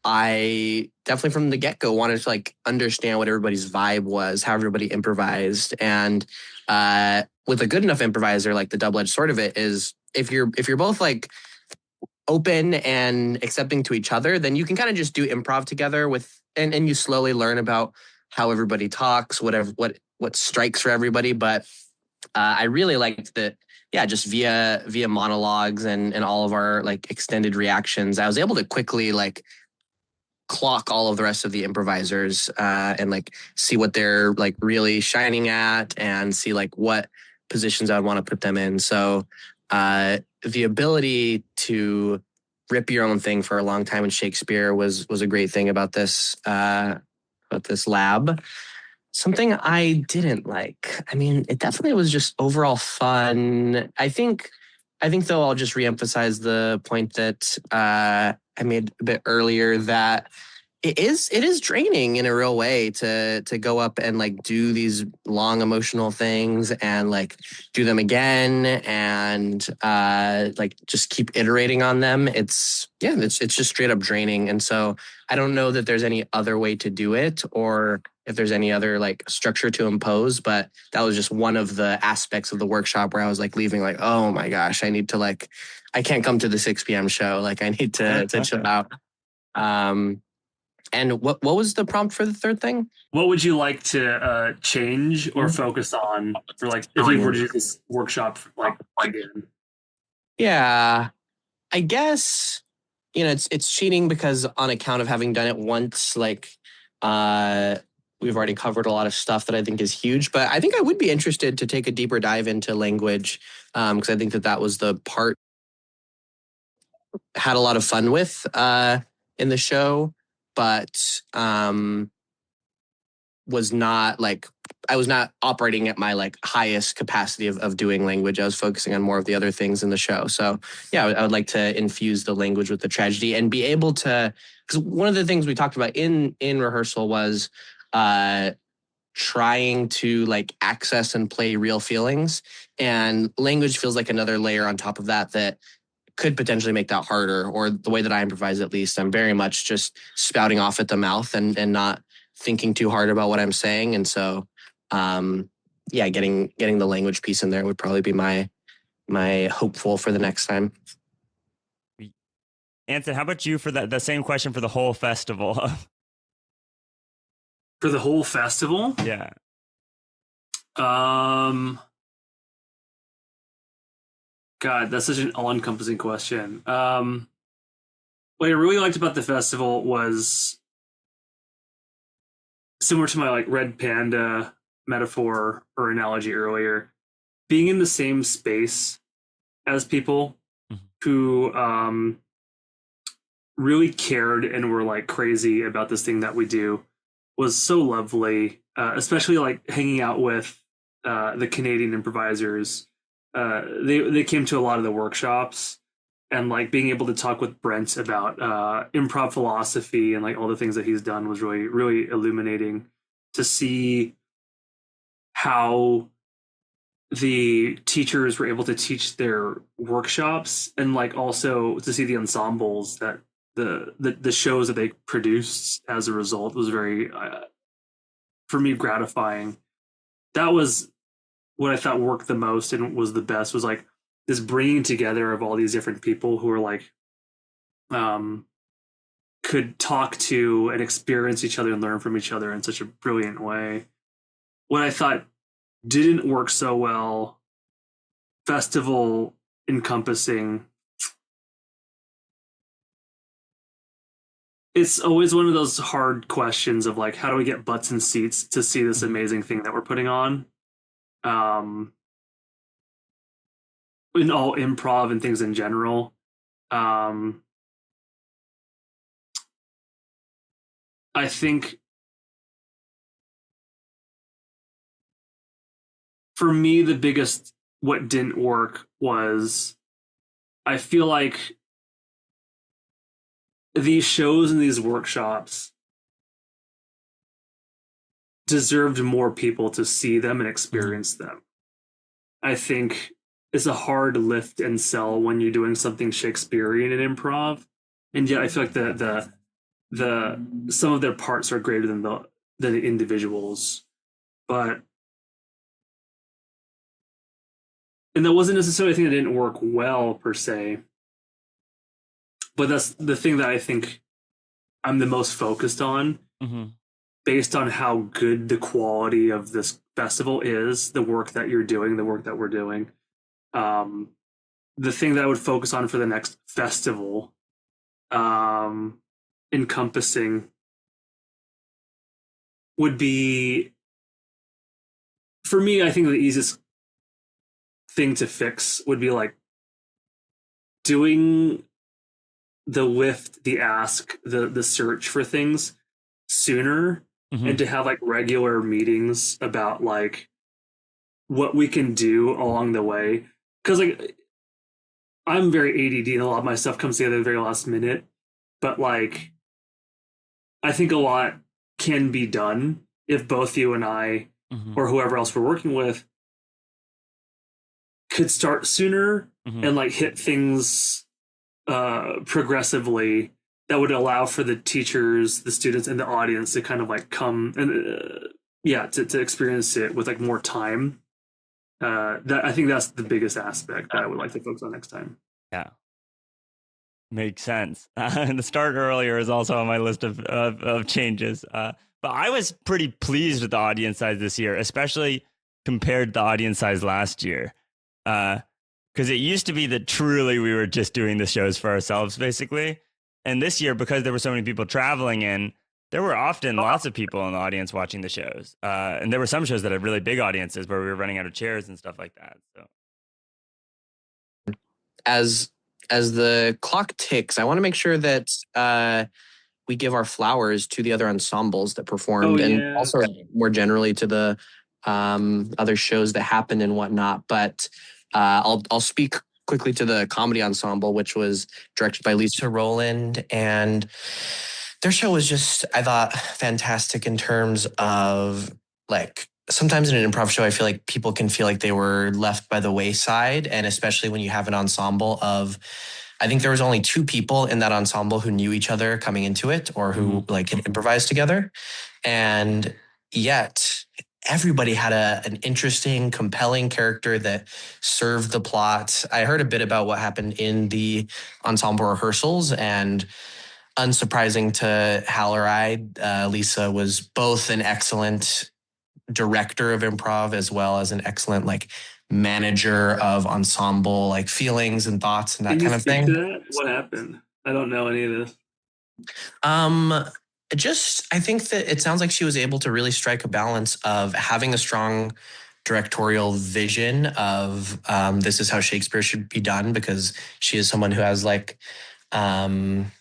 I definitely from the get-go wanted to like understand what everybody's vibe was, how everybody improvised. And with a good enough improviser, like the double-edged sword of it is if you're both like open and accepting to each other, then you can kind of just do improv together with and you slowly learn about how everybody talks, what strikes for everybody. But I really liked that, yeah, just via monologues and all of our like extended reactions, I was able to quickly like clock all of the rest of the improvisers and like see what they're like really shining at and see like what positions I would want to put them in. So the ability to rip your own thing for a long time in Shakespeare was a great thing about this lab. Something I didn't like. I mean, it definitely was just overall fun. I think though I'll just reemphasize the point that I made a bit earlier that it is draining in a real way to go up and like do these long emotional things and like do them again and like just keep iterating on them. It's just straight up draining. And so I don't know that there's any other way to do it or if there's any other like structure to impose, but that was just one of the aspects of the workshop where I was like leaving like, oh my gosh, I need to like, I can't come to the 6 p.m. show. Like I need to chill out. And what was the prompt for the third thing? What would you like to change or focus on for like if you were to do this workshop like again? Yeah, I guess it's cheating because on account of having done it once, like we've already covered a lot of stuff that I think is huge. But I think I would be interested to take a deeper dive into language because I think that was the part had a lot of fun with in the show, but was not like I was not operating at my like highest capacity of doing language. I was focusing on more of the other things in the show. So yeah, I would like to infuse the language with the tragedy and be able to, because one of the things we talked about in rehearsal was trying to like access and play real feelings, and language feels like another layer on top of that could potentially make that harder. Or the way that I improvise, at least, I'm very much just spouting off at the mouth and not thinking too hard about what I'm saying. And so, yeah, getting the language piece in there would probably be my hopeful for the next time. Anson, how about you for the same question for the whole festival? For the whole festival? Yeah. God, that's such an all-encompassing question. What I really liked about the festival was similar to my like red panda metaphor or analogy earlier, being in the same space as people who really cared and were like crazy about this thing that we do was so lovely, especially like hanging out with the Canadian improvisers. They came to a lot of the workshops, and like being able to talk with Brent about improv philosophy and like all the things that he's done was really, really illuminating to see how the teachers were able to teach their workshops, and like also to see the ensembles that the shows that they produced as a result was very for me gratifying. That was what I thought worked the most and was the best, was like this bringing together of all these different people who are like could talk to and experience each other and learn from each other in such a brilliant way. What I thought didn't work so well, festival encompassing, it's always one of those hard questions of like, how do we get butts in seats to see this amazing thing that we're putting on? in all improv and things in general. I think for me, the biggest what didn't work was I feel like these shows and these workshops deserved more people to see them and experience them. I think it's a hard lift and sell when you're doing something Shakespearean in improv, and yet I feel like the some of their parts are greater than the individuals, but and that wasn't necessarily a thing that didn't work well per se, but that's the thing that I think I'm the most focused on, based on how good the quality of this festival is, the work that you're doing, the work that we're doing. The thing that I would focus on for the next festival, encompassing, would be, for me, I think the easiest thing to fix would be like doing the lift, the ask, the search for things sooner, and to have like regular meetings about like what we can do along the way. Because like I'm very ADD and a lot of my stuff comes together at the very last minute, but like I think a lot can be done if both you and I or whoever else we're working with could start sooner and like hit things progressively that would allow for the teachers, the students, and the audience to kind of like come and to experience it with like more time. That I think that's the biggest aspect that I would like to focus on next time. Yeah, makes sense. The start earlier is also on my list of changes. But I was pretty pleased with the audience size this year, especially compared to the audience size last year. Because it used to be that truly we were just doing the shows for ourselves, basically. And this year, because there were so many people traveling in, there were often lots of people in the audience watching the shows. And there were some shows that had really big audiences where we were running out of chairs and stuff like that. So, as the clock ticks, I want to make sure that we give our flowers to the other ensembles that performed, and also more generally to the other shows that happened and whatnot. But I'll speak quickly to the comedy ensemble, which was directed by Lisa Rowland, and their show was just, I thought, fantastic in terms of like, sometimes in an improv show, I feel like people can feel like they were left by the wayside. And especially when you have an ensemble of, I think there was only 2 people in that ensemble who knew each other coming into it, or who like had improvised together. And yet everybody had an interesting, compelling character that served the plot. I heard a bit about what happened in the ensemble rehearsals, and unsurprising to Hal or I, Lisa was both an excellent director of improv as well as an excellent like manager of ensemble like feelings and thoughts and that kind of thing. What happened? I don't know any of this. I think that it sounds like she was able to really strike a balance of having a strong directorial vision of this is how Shakespeare should be done, because she is someone who has like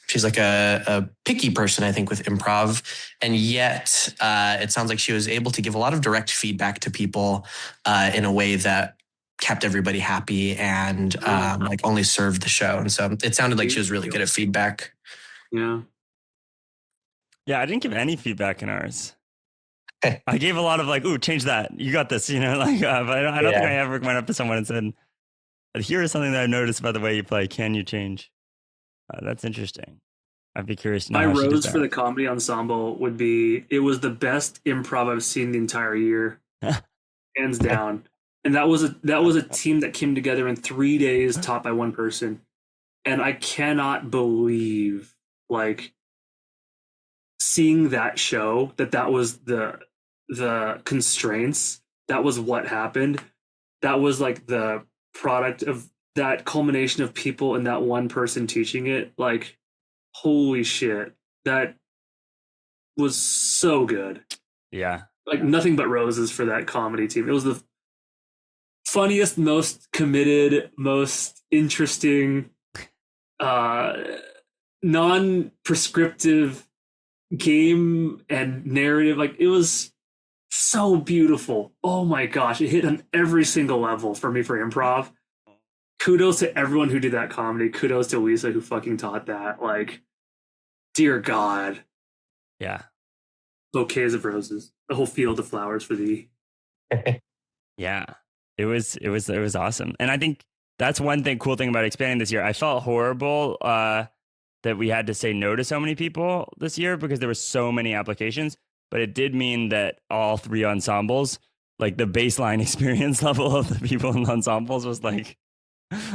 she's like a picky person, I think, with improv. And yet it sounds like she was able to give a lot of direct feedback to people in a way that kept everybody happy and like only served the show. And so it sounded like she was really good at feedback. Yeah. Yeah, I didn't give any feedback in ours. I gave a lot of like, ooh, change that. You got this, like, but I don't think I ever went up to someone and said, here is something that I've noticed about the way you play. Can you change? That's interesting. I'd be curious to know. My rose for the comedy ensemble would be, it was the best improv I've seen the entire year, hands down. And that was a team that came together in 3 days, taught by one person. And I cannot believe, like, seeing that show, that was the constraints, that was what happened. That was like the product of that culmination of people and that one person teaching it. Like, holy shit, that was so good. Yeah. Like, nothing but roses for that comedy team. It was the funniest, most committed, most interesting, non-prescriptive game and narrative. Like, it was so beautiful. Oh my gosh, it hit on every single level for me for improv. Kudos to everyone who did that comedy. Kudos to Lisa who fucking taught that. Like, dear God. Yeah. Bouquets of roses. A whole field of flowers for thee. Yeah. It was awesome. And I think that's one cool thing about expanding this year. I felt horrible that we had to say no to so many people this year because there were so many applications, but it did mean that all three ensembles, like the baseline experience level of the people in the ensembles was like,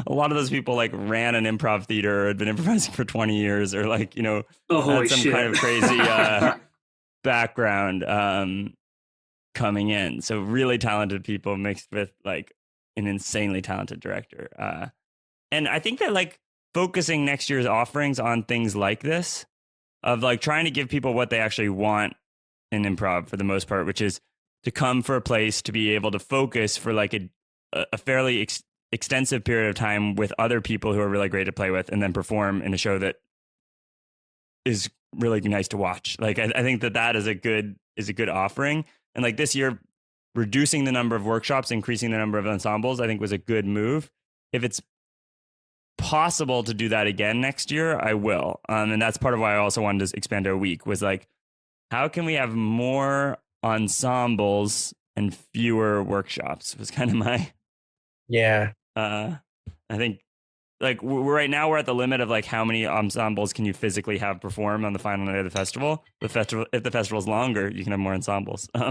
a lot of those people like ran an improv theater or had been improvising for 20 years or like, you know, had some kind of crazy background coming in. So really talented people mixed with like an insanely talented director. And I think that like focusing next year's offerings on things like this, of like trying to give people what they actually want in improv for the most part, which is to come for a place to be able to focus for like a fairly extensive period of time with other people who are really great to play with, and then perform in a show that is really nice to watch. Like I think that is a good offering. And like this year, reducing the number of workshops, increasing the number of ensembles, I think was a good move. If it's possible to do that again next year, I will. And that's part of why I also wanted to expand our week, was like, how can we have more ensembles and fewer workshops was kind of my... Yeah. I think like right now we're at the limit of like how many ensembles can you physically have perform on the final night of the festival. If the festival is longer, you can have more ensembles. So.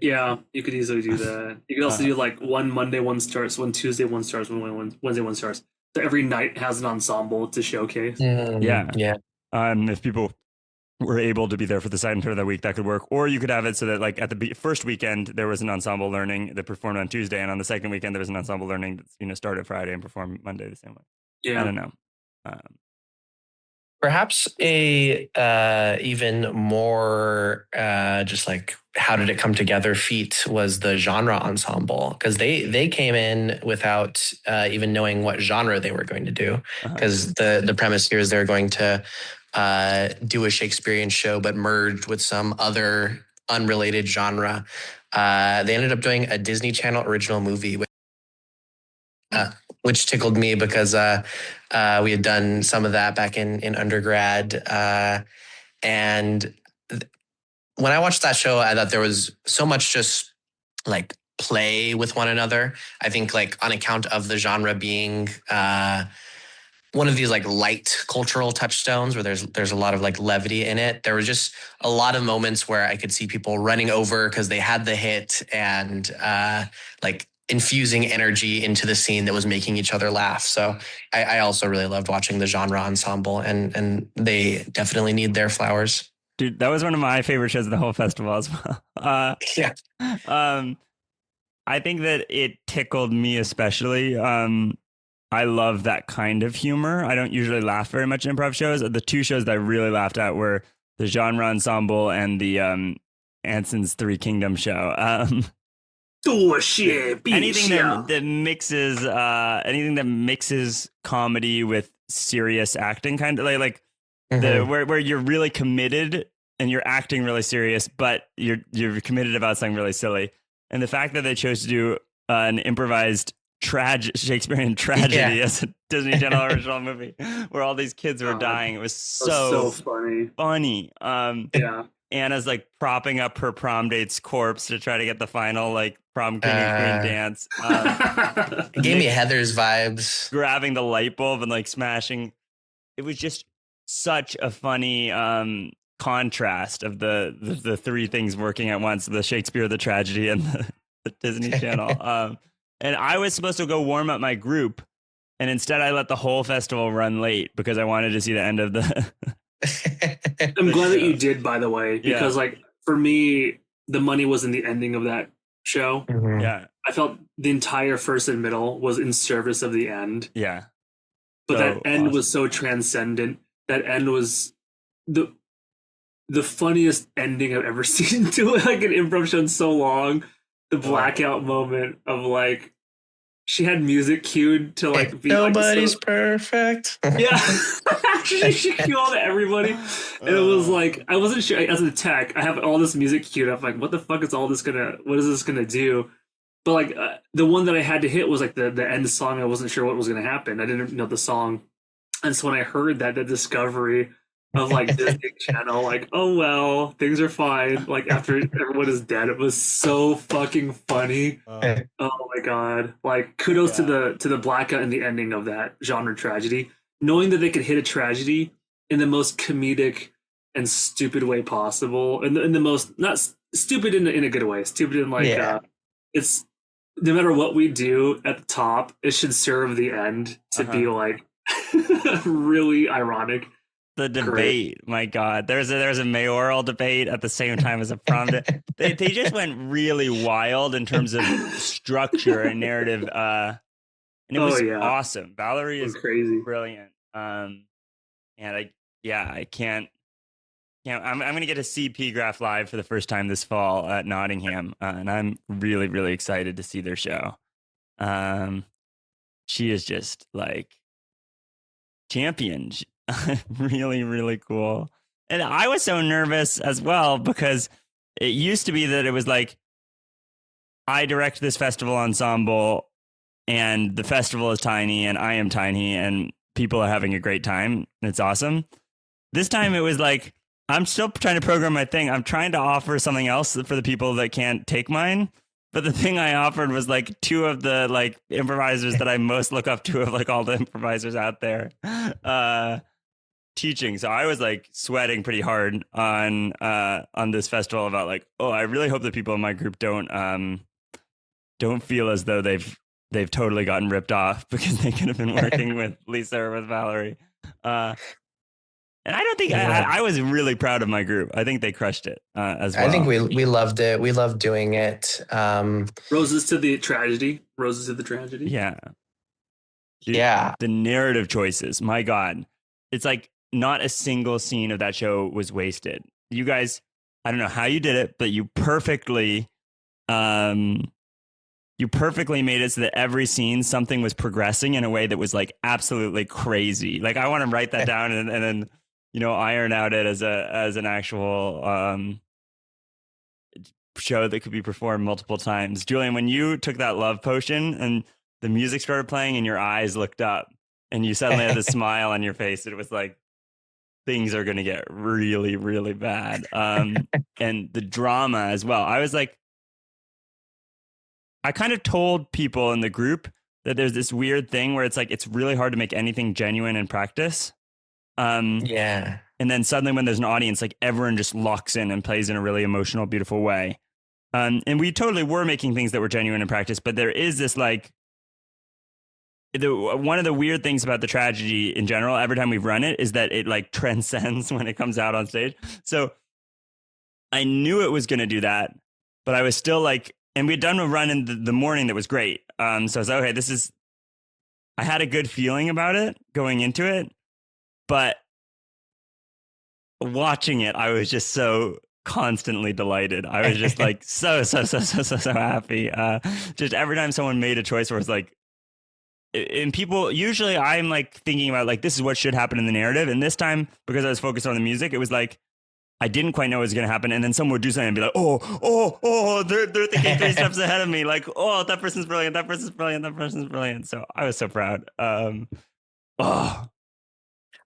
Yeah, you could easily do that. You could also do like one Monday one starts, one Tuesday one starts, one Wednesday one starts. So every night has an ensemble to showcase. Yeah. Yeah. If people were able to be there for the second of the week, that could work. Or you could have it so that like at the first weekend there was an ensemble learning that performed on Tuesday, and on the second weekend there was an ensemble learning that, you know, started Friday and performed Monday the same way. Yeah, I don't know. Perhaps a even more just like how did it come together feat was the genre ensemble, because they came in without even knowing what genre they were going to do, because the premise here is they're going to do a Shakespearean show but merged with some other unrelated genre. They ended up doing a Disney Channel original movie, which tickled me because we had done some of that back in undergrad. And when I watched that show, I thought there was so much just like play with one another. I think like on account of the genre being one of these like light cultural touchstones where there's a lot of like levity in it. There was just a lot of moments where I could see people running over because they had the hit, and like infusing energy into the scene that was making each other laugh. So I also really loved watching the genre ensemble, and they definitely need their flowers. Dude, that was one of my favorite shows of the whole festival as well. Yeah. I think that it tickled me especially. I love that kind of humor. I don't usually laugh very much in improv shows. The two shows that I really laughed at were the genre ensemble and the Anson's Three Kingdom show. Anything that mixes comedy with serious acting, kind of like where you're really committed and you're acting really serious, but you're committed about something really silly. And the fact that they chose to do an improvised Shakespearean tragedy as a Disney Channel original movie where all these kids were dying, it was so funny. Yeah. Anna's like propping up her prom date's corpse to try to get the final like prom king and queen dance. It gave me Heather's vibes. Grabbing the light bulb and like smashing. It was just such a funny contrast of the three things working at once: the Shakespeare, the tragedy, and the Disney Channel. And I was supposed to go warm up my group, and instead I let the whole festival run late because I wanted to see the end of the. I'm glad that you did, by the way, because like for me, the money was in the ending of that show. Yeah, I felt the entire first and middle was in service of the end. Yeah, but that end was so transcendent. That end was the funniest ending I've ever seen to like an improv show in so long. The blackout moment of like she had music cued to like be Nobody's like perfect. yeah. she cued everybody, and it was like I wasn't sure as a tech. I have all this music queued up. Like, what the fuck is all this gonna? What is this gonna do? But like the one that I had to hit was like the end song. I wasn't sure what was gonna happen. I didn't know the song, and so when I heard that, the discovery of like Disney Channel, like, oh well, things are fine. Like after everyone is dead, it was so fucking funny. Oh my god! Like kudos to the blackout and the ending of that genre tragedy. Knowing that they could hit a tragedy in the most comedic and stupid way possible, and in the most not stupid in a good way, stupid in like it's no matter what we do at the top, it should serve the end to be like really ironic. The debate, my God, there's a mayoral debate at the same time as a prom. They just went really wild in terms of structure and narrative, and it was awesome. Valerie is crazy, brilliant. And I can't. I'm gonna get to see P Graph live for the first time this fall at Nottingham, and I'm really, really excited to see their show. She is just like champion. Really, really cool. And I was so nervous as well because it used to be that it was like I direct this festival ensemble and the festival is tiny and I am tiny and people are having a great time. It's awesome. This time it was like I'm still trying to program my thing. I'm trying to offer something else for the people that can't take mine. But the thing I offered was like two of the like improvisers that I most look up to of like all the improvisers out there teaching. So I was like sweating pretty hard on this festival about like, oh, I really hope that people in my group don't feel as though they've totally gotten ripped off because they could have been working with Lisa or with Valerie. And I don't think I was really proud of my group. I think they crushed it as well. I think we loved it. We loved doing it. Roses to the tragedy. Roses to the tragedy. Yeah. Dude, yeah. The narrative choices. My God. It's like not a single scene of that show was wasted. You guys, I don't know how you did it, but you perfectly made it so that every scene something was progressing in a way that was like absolutely crazy. Like I want to write that down and then iron out it as an actual show that could be performed multiple times. Julian, when you took that love potion and the music started playing and your eyes looked up and you suddenly had a smile on your face, it was like things are going to get really, really bad. And the drama as well. I was like, I kind of told people in the group that there's this weird thing where it's like it's really hard to make anything genuine in practice. Yeah. And then suddenly when there's an audience, like everyone just locks in and plays in a really emotional, beautiful way. And we totally were making things that were genuine in practice, but there is this like one of the weird things about the tragedy in general, every time we've run it, is that it like transcends when it comes out on stage. So I knew it was going to do that, but I was still like, and we'd done a run in the morning that was great. So I was like, okay, I had a good feeling about it going into it. But watching it, I was just so constantly delighted. I was just like so happy. Just every time someone made a choice where it's like, and people, usually I'm like thinking about like, this is what should happen in the narrative. And this time, because I was focused on the music, it was like, I didn't quite know what was going to happen. And then someone would do something and be like, oh, they're thinking 3 steps ahead of me. Like, oh, that person's brilliant. That person's brilliant. That person's brilliant. So I was so proud.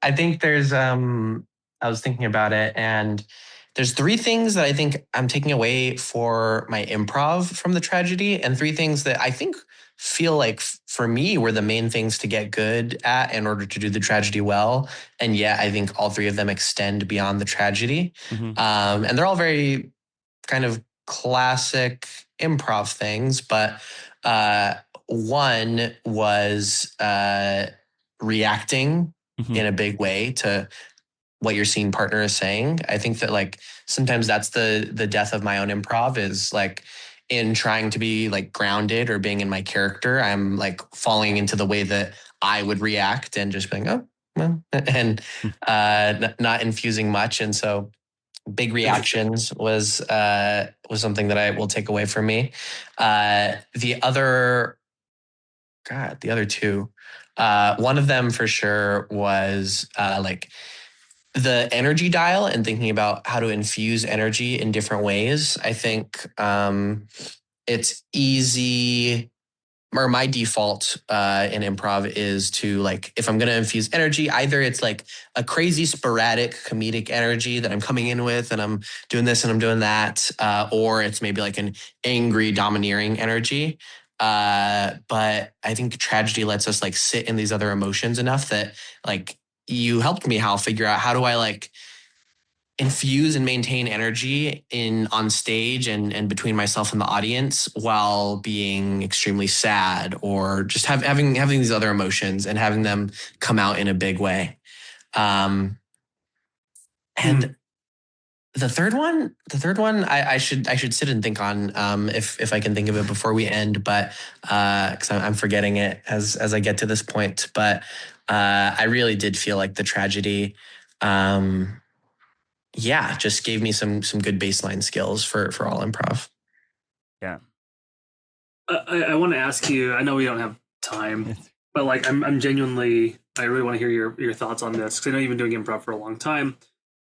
I think there's, I was thinking about it, and there's 3 things that I think I'm taking away for my improv from the tragedy, and 3 things that I think feel like for me were the main things to get good at in order to do the tragedy well. And yet I think all 3 of them extend beyond the tragedy. Mm-hmm. And they're all very kind of classic improv things, but one was reacting in a big way to what your scene partner is saying. I think that like sometimes that's the death of my own improv, is like in trying to be like grounded or being in my character, I'm like falling into the way that I would react and just being, oh, well, and not infusing much. And so big reactions was something that I will take away from me. The other God, the other two. One of them for sure was like the energy dial and thinking about how to infuse energy in different ways. I think it's easy, or my default in improv is to, like, if I'm going to infuse energy, either it's like a crazy sporadic comedic energy that I'm coming in with and I'm doing this and I'm doing that, or it's maybe like an angry domineering energy. But I think tragedy lets us like sit in these other emotions enough that, like, you helped me, Hal, figure out how do I like infuse and maintain energy in on stage and between myself and the audience while being extremely sad, or just having these other emotions and having them come out in a big way. And the third one, I should sit and think on if I can think of it before we end, but because I'm forgetting it as I get to this point. But I really did feel like the tragedy, just gave me some good baseline skills for all improv. Yeah. I want to ask you, I know we don't have time, but like I'm genuinely, I really want to hear your thoughts on this, because I know you've been doing improv for a long time,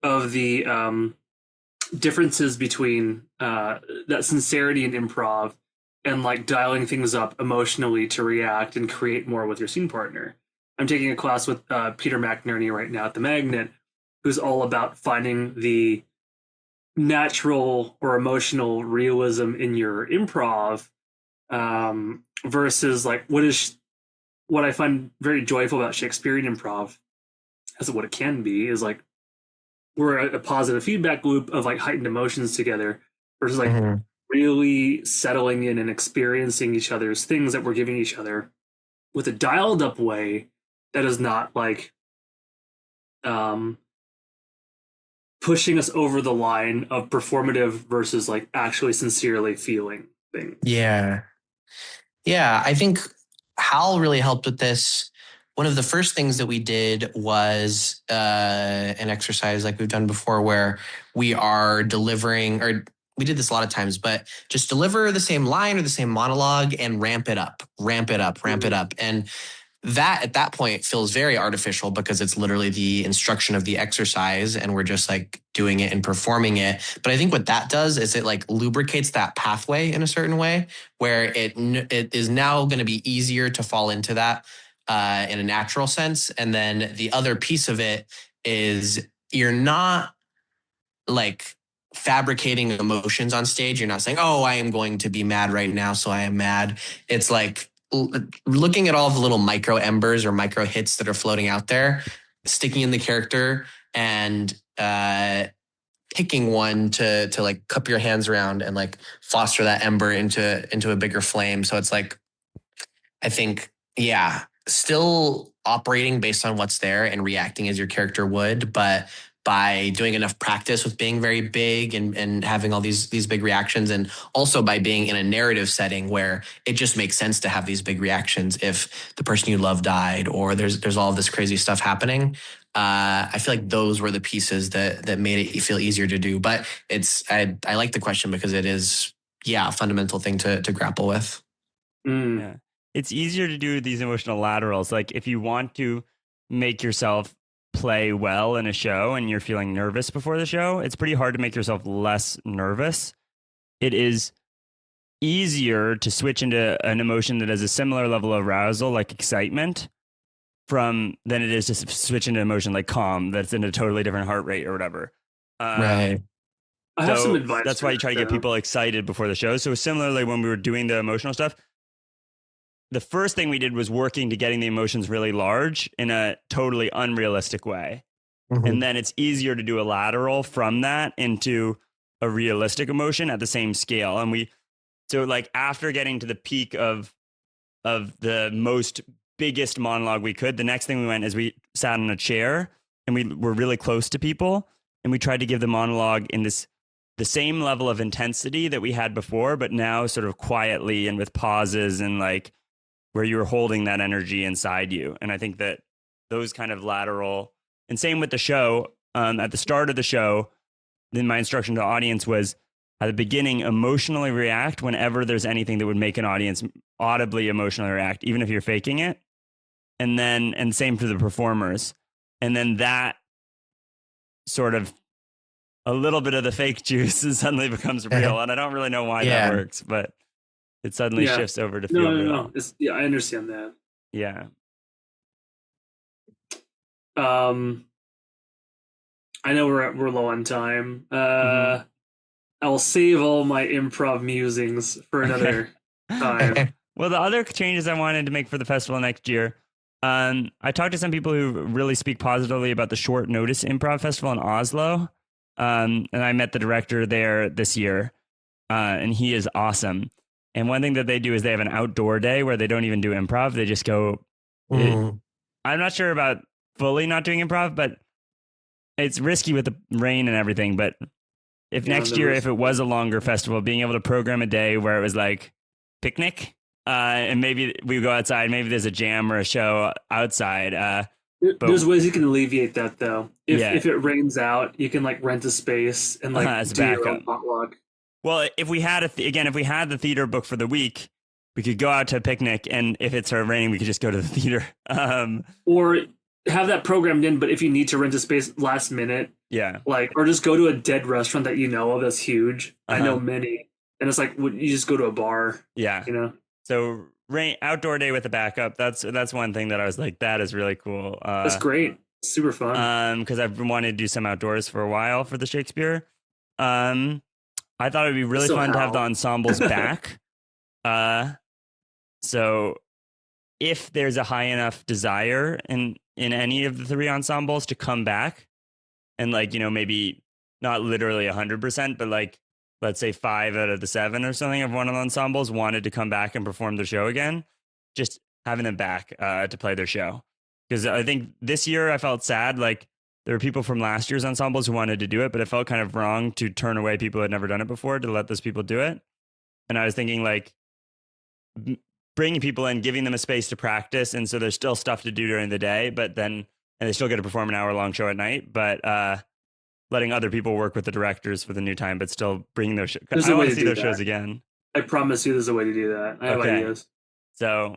of the differences between that sincerity in improv and like dialing things up emotionally to react and create more with your scene partner. I'm taking a class with Peter McNerney right now at the Magnet, who's all about finding the natural or emotional realism in your improv, versus like what I find very joyful about Shakespearean improv, as what it can be, is like we're a positive feedback loop of like heightened emotions together, versus like really settling in and experiencing each other's things that we're giving each other with a dialed up way that is not like pushing us over the line of performative versus like actually sincerely feeling things. Yeah, I think Hal really helped with this. One of the first things that we did was an exercise like we've done before, where we are delivering, or we did this a lot of times, but just deliver the same line or the same monologue and ramp it up. And that at that point feels very artificial, because it's literally the instruction of the exercise and we're just like doing it and performing it. But I think what that does is it like lubricates that pathway in a certain way, where it is now going to be easier to fall into that in a natural sense. And then the other piece of it is you're not like fabricating emotions on stage. You're not saying, oh, I am going to be mad right now, so I am mad. It's like looking at all the little micro embers or micro hits that are floating out there, sticking in the character, and picking one to like cup your hands around and like foster that ember into a bigger flame. So it's like, I think, still operating based on what's there and reacting as your character would, but by doing enough practice with being very big and having all these big reactions, and also by being in a narrative setting where it just makes sense to have these big reactions if the person you love died or there's all this crazy stuff happening. I feel like those were the pieces that made it feel easier to do. But I like the question because it is a fundamental thing to grapple with. Yeah. It's easier to do these emotional laterals. Like if you want to make yourself play well in a show and you're feeling nervous before the show, it's pretty hard to make yourself less nervous. It is easier to switch into an emotion that has a similar level of arousal, like excitement, than it is to switch into an emotion like calm, that's in a totally different heart rate or whatever. Right. I have some advice. That's why you try to get people excited before the show. So similarly, when we were doing the emotional stuff, the first thing we did was working to getting the emotions really large in a totally unrealistic way. Mm-hmm. And then it's easier to do a lateral from that into a realistic emotion at the same scale. And so like after getting to the peak of the most biggest monologue we could, the next thing we went is we sat in a chair and we were really close to people and we tried to give the monologue in the same level of intensity that we had before, but now sort of quietly and with pauses and like where you were holding that energy inside you. And I think that those kind of lateral, and same with the show, at the start of the show, then my instruction to the audience was at the beginning, emotionally react whenever there's anything that would make an audience audibly emotionally react, even if you're faking it. And same for the performers. And then that sort of a little bit of the fake juice suddenly becomes real. And I don't really know why that works, but it suddenly shifts over to feel real. No. I understand that. Yeah. I know we're low on time. I'll save all my improv musings for another time. Well, the other changes I wanted to make for the festival next year, I talked to some people who really speak positively about the Short Notice Improv Festival in Oslo. And I met the director there this year, and he is awesome. And one thing that they do is they have an outdoor day where they don't even do improv. They just go. I'm not sure about fully not doing improv, but it's risky with the rain and everything. But if next year, if it was a longer festival, being able to program a day where it was like picnic, and maybe we go outside, maybe there's a jam or a show outside. There's ways you can alleviate that though. If it rains out, you can like rent a space and like as a do your backup. own potluck. Well, if we had if we had the theater booked for the week, we could go out to a picnic, and if it started raining, we could just go to the theater. Or have that programmed in, but if you need to rent a space last minute, or just go to a dead restaurant that you know of that's huge. I know many, and it's like you just go to a bar. Yeah, So outdoor day with a backup. That's one thing that I was like, that is really cool. That's great, super fun. Because I've been wanting to do some outdoors for a while for the Shakespeare. I thought it'd be really fun to have the ensembles back. So if there's a high enough desire in any of the three ensembles to come back, and like, maybe not literally 100%, but like, let's say 5 out of the 7 or something of one of the ensembles wanted to come back and perform their show again, just having them back to play their show. Because I think this year I felt sad. Like, there were people from last year's ensembles who wanted to do it, but it felt kind of wrong to turn away people who had never done it before to let those people do it. And I was thinking, like, bringing people in, giving them a space to practice. And so there's still stuff to do during the day, and they still get to perform an hour-long show at night, but letting other people work with the directors for the new time, but still bringing those shows. I want to see those shows again. I promise you there's a way to do that. I have ideas. So,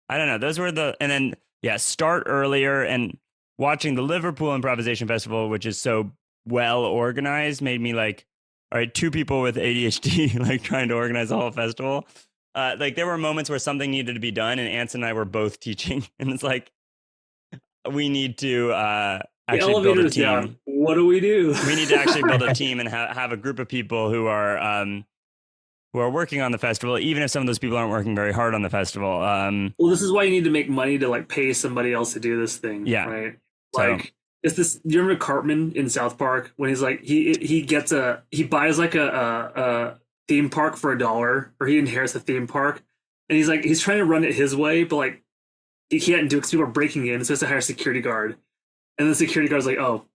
I don't know. Those were and then, start earlier. And watching the Liverpool Improvisation Festival, which is so well organized, made me like, all right, 2 people with ADHD, like trying to organize the whole festival. Like, there were moments where something needed to be done, and Anson and I were both teaching. And it's like, we need to actually build a team. Down. What do? We need to actually build a team and have a group of people who are working on the festival, even if some of those people aren't working very hard on the festival. Well, this is why you need to make money to like pay somebody else to do this thing. Yeah. Right. Like, it's this. Do you remember Cartman in South Park when he's like he buys like a theme park for $1, or he inherits a theme park, and he's trying to run it his way, but like he can't do it because people are breaking in, so he has to hire a security guard, and the security guard's like, oh,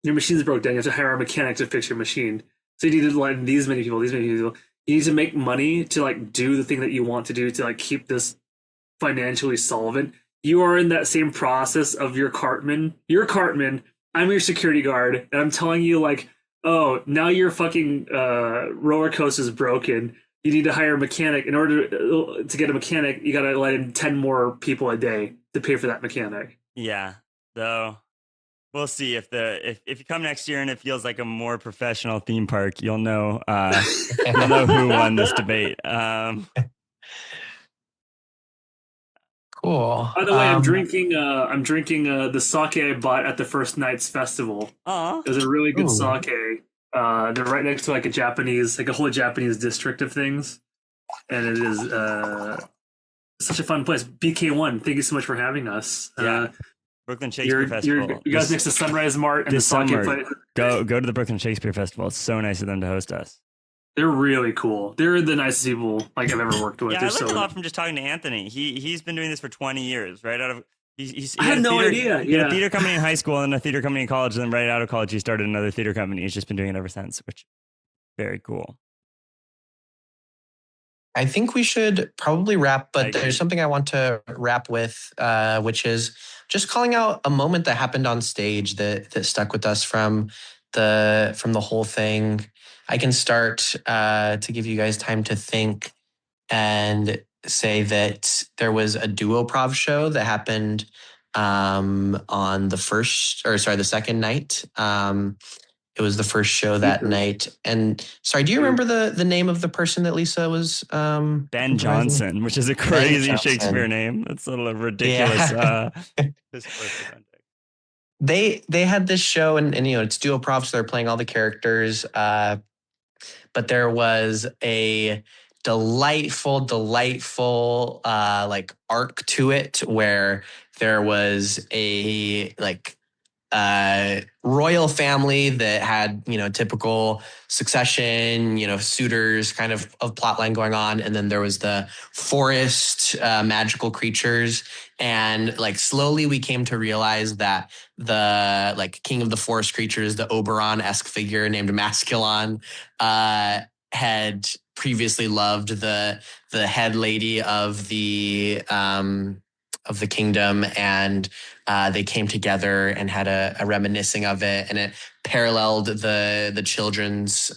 your machine's broke down, you have to hire a mechanic to fix your machine, so you need to let in these many people. You need to make money to like do the thing that you want to do to like keep this financially solvent. You are in that same process of your Cartman. You're Cartman. I'm your security guard, and I'm telling you like, oh, now your fucking roller coaster is broken. You need to hire a mechanic. In order to get a mechanic, you got to let in 10 more people a day to pay for that mechanic. Yeah, though. We'll see if you come next year and it feels like a more professional theme park, you'll know who won this debate. Cool. By the way, I'm drinking the sake I bought at the first night's festival. It was a really good sake. They're right next to like a whole Japanese district of things, and it is such a fun place. BK1, thank you so much for having us. Brooklyn Shakespeare Festival. You guys next to Sunrise Mart and the sake place. Go to the Brooklyn Shakespeare Festival. It's so nice of them to host us. They're really cool. They're the nicest people like I've ever worked with. Yeah, I learned a lot from just talking to Anthony. He's been doing this for 20 years, right? He had no idea. He had a theater company in high school and a theater company in college, and then right out of college he started another theater company. He's just been doing it ever since, which is very cool. I think we should probably wrap, but there's something I want to wrap with, which is just calling out a moment that happened on stage that stuck with us from the whole thing. I can start to give you guys time to think, and say that there was a duoprov show that happened on the second night. It was the first show that night. And sorry, do you remember the name of the person that Lisa was Ben improvising? Johnson, which is a crazy Shakespeare name. That's a little ridiculous. Historical context. They had this show and it's duoprov, so they're playing all the characters. But there was a delightful like arc to it where there was a like royal family that had typical succession, suitors kind of plotline going on, and then there was the forest magical creatures, and like slowly we came to realize that the like king of the forest creatures, the Oberon-esque figure named Masculon, had previously loved the head lady of the kingdom, and they came together and had a reminiscing of it, and it paralleled the children's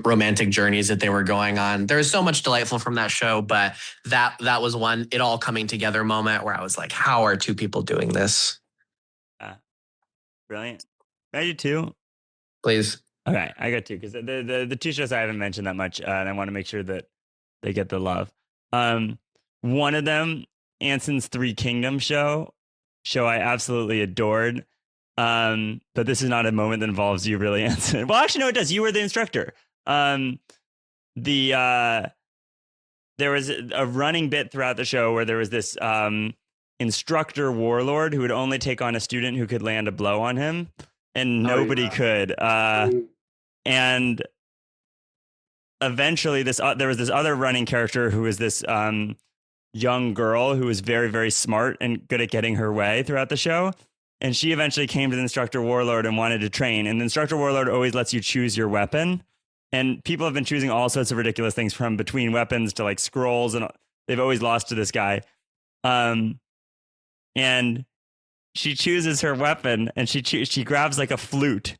romantic journeys that they were going on. There was so much delightful from that show, but that was one it all coming together moment where I was like, how are two people doing this? Brilliant. I do too. Please. Okay, I got two because the two shows I haven't mentioned that much, and I want to make sure that they get the love. One of them, Anson's Three Kingdoms show I absolutely adored. But this is not a moment that involves you really, Anson. Well, actually, no, it does. You were the instructor. There was a running bit throughout the show where there was this instructor warlord who would only take on a student who could land a blow on him, and nobody could. And eventually, there was this other running character who was this young girl who was very, very smart and good at getting her way throughout the show. And she eventually came to the instructor warlord and wanted to train. And the instructor warlord always lets you choose your weapon. And people have been choosing all sorts of ridiculous things, from between weapons to like scrolls, and they've always lost to this guy. And she chooses her weapon, and she grabs like a flute,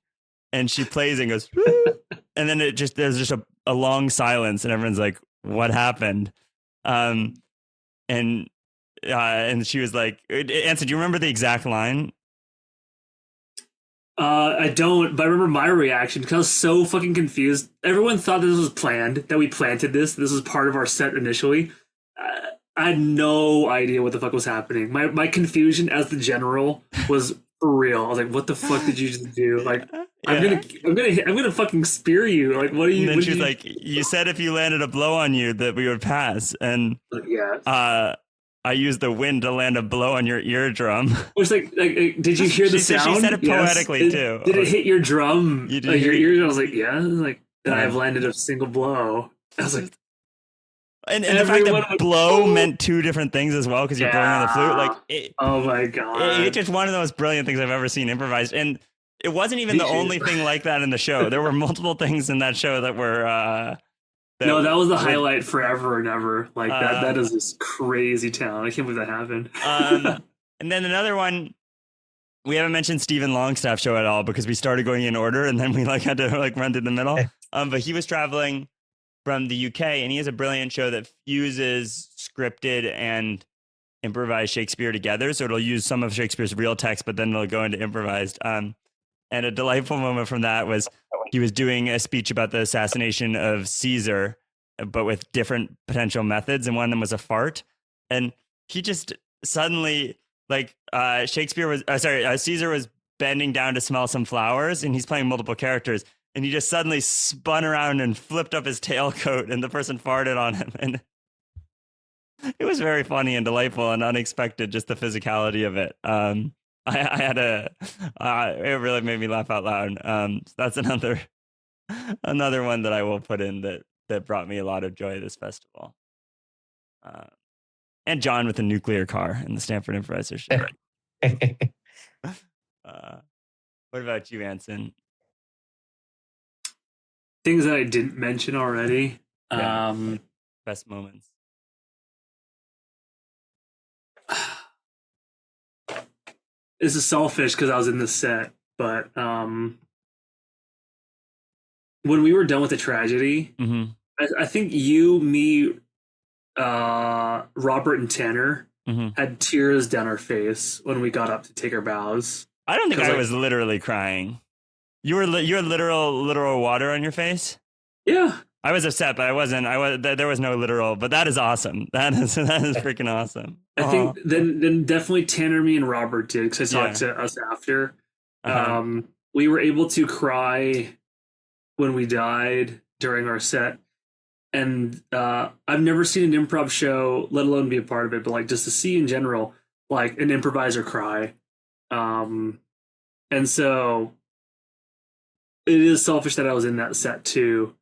and she plays and goes, and then there's just a long silence, and everyone's like, "What happened?" And she was like, "Anson, do you remember the exact line?" I don't, but I remember my reaction because I was so fucking confused. Everyone thought this was planned, that we planted this. This was part of our set initially. I had no idea what the fuck was happening. My confusion as the general was for real. I was like, "What the fuck did you just do?" Like, yeah. I'm gonna fucking spear you. Like, what are you? And then she's like, "You said if you landed a blow on you that we would pass." And yeah. I used the wind to land a blow on your eardrum. Which, like did you hear the sound? She said it poetically too. Did it hit your drum? You did like your ears? I was like, yeah. Like, then I have landed a single blow. I was like, and the fact that blow meant two different things as well, because you're blowing on the flute. Like, oh my god, it's just one of the most brilliant things I've ever seen improvised. And it wasn't even the only thing like that in the show. There were multiple things in that show that were. That was the highlight forever and ever. Like that is this crazy talent. I can't believe that happened. And then another one, we haven't mentioned Stephen Longstaff's show at all because we started going in order and then we had to run through the middle. But he was traveling from the UK, and he has a brilliant show that fuses scripted and improvised Shakespeare together. So it'll use some of Shakespeare's real text, but then it'll go into improvised. And a delightful moment from that was he was doing a speech about the assassination of Caesar, but with different potential methods. And one of them was a fart. And he just suddenly, Caesar was bending down to smell some flowers, and he's playing multiple characters. And he just suddenly spun around and flipped up his tailcoat, and the person farted on him. And it was very funny and delightful and unexpected, just the physicality of it. It really made me laugh out loud. So that's another one that I will put in that brought me a lot of joy this festival. And John with a nuclear car in the Stanford Improviser Show. What about you, Anson? Things that I didn't mention already. Yeah. Best moments. This is selfish because I was in the set, but when we were done with the tragedy, mm-hmm. I think you, me, Robert, and Tanner had tears down our face when we got up to take our bows. I don't think I was literally crying. You were literal water on your face? Yeah. I was upset, but I wasn't. There was no literal, but that is awesome. That is freaking awesome. I think then definitely Tanner, me, and Robert did, because I talked to us after. We were able to cry when we died during our set. And I've never seen an improv show, let alone be a part of it, but like just to see in general, like an improviser cry. And so it is selfish that I was in that set too,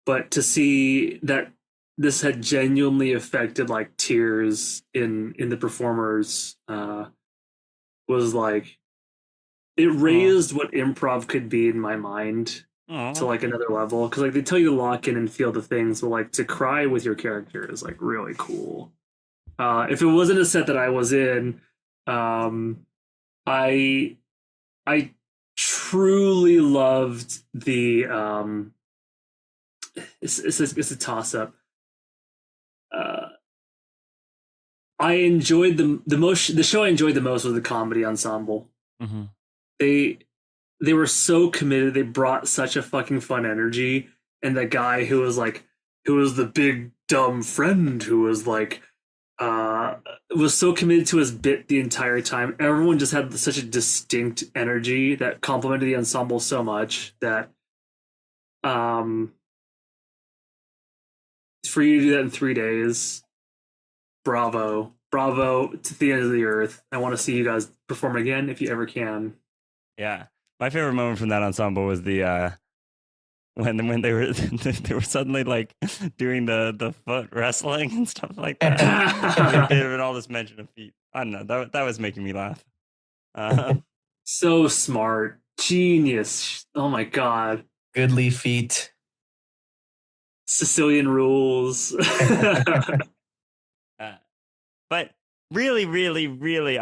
but to see that this had genuinely affected like tears in the performers was like, it raised what improv could be in my mind to like another level, because like they tell you to lock in and feel the things, but like to cry with your character is like really cool. If it wasn't a set that I was in, I truly loved the it's a toss up. I enjoyed the show I enjoyed the most was the comedy ensemble. They were so committed. They brought such a fucking fun energy. And that guy who was the big dumb friend who was like, was so committed to his bit the entire time. Everyone just had such a distinct energy that complemented the ensemble so much that, for you to do that in 3 days, bravo to the end of the earth. I want to see you guys perform again if you ever can. Yeah. My favorite moment from that ensemble was the when they were suddenly like doing the foot wrestling and stuff like that. They had all this mention of feet. I don't know. That was making me laugh. So smart, genius. Oh my god. Goodly feet. Sicilian rules. But really, really, really,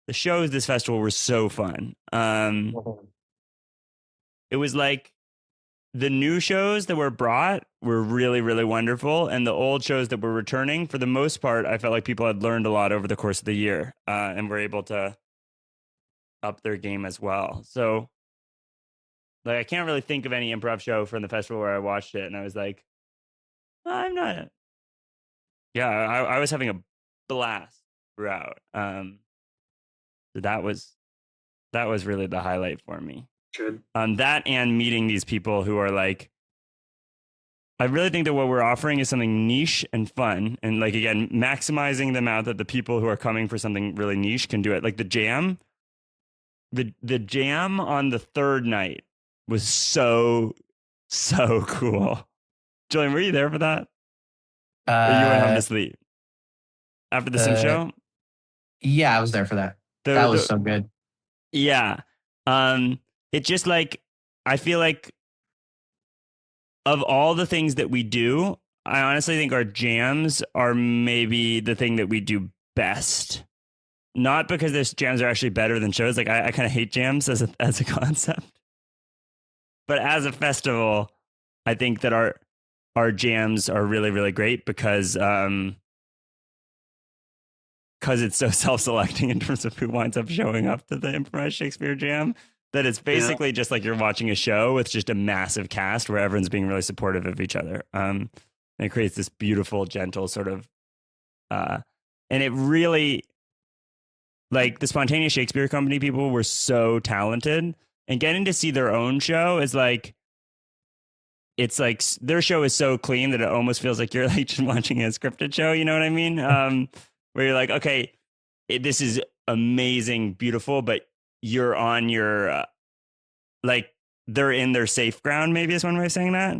the shows this festival were so fun. It was like the new shows that were brought were really, really wonderful. And the old shows that were returning, for the most part, I felt like people had learned a lot over the course of the year and were able to up their game as well. So like, I can't really think of any improv show from the festival where I watched it and I was like, I'm not. Yeah, I was having a blast throughout. So that was really the highlight for me. Good. That and meeting these people who are like, I really think that what we're offering is something niche and fun, and like again, maximizing the amount that the people who are coming for something really niche can do it. Like the jam on the third night was so cool. Julian, were you there for that? Or you went home to sleep after the sim show? Yeah, I was there for that. That was so good. Yeah. It just like, I feel like of all the things that we do, I honestly think our jams are maybe the thing that we do best. Not because those jams are actually better than shows. Like I kind of hate jams as a concept. But as a festival, I think that our jams are really, really great because it's so self-selecting in terms of who winds up showing up to the improvised Shakespeare jam, that it's basically just like you're watching a show with just a massive cast where everyone's being really supportive of each other. And it creates this beautiful, gentle sort of, and it really, like the Spontaneous Shakespeare Company people were so talented, and getting to see their own show is like, it's like their show is so clean that it almost feels like you're like just watching a scripted show. You know what I mean? Where you're like, okay, this is amazing, beautiful, but you're on your, like they're in their safe ground, maybe is one way of saying that.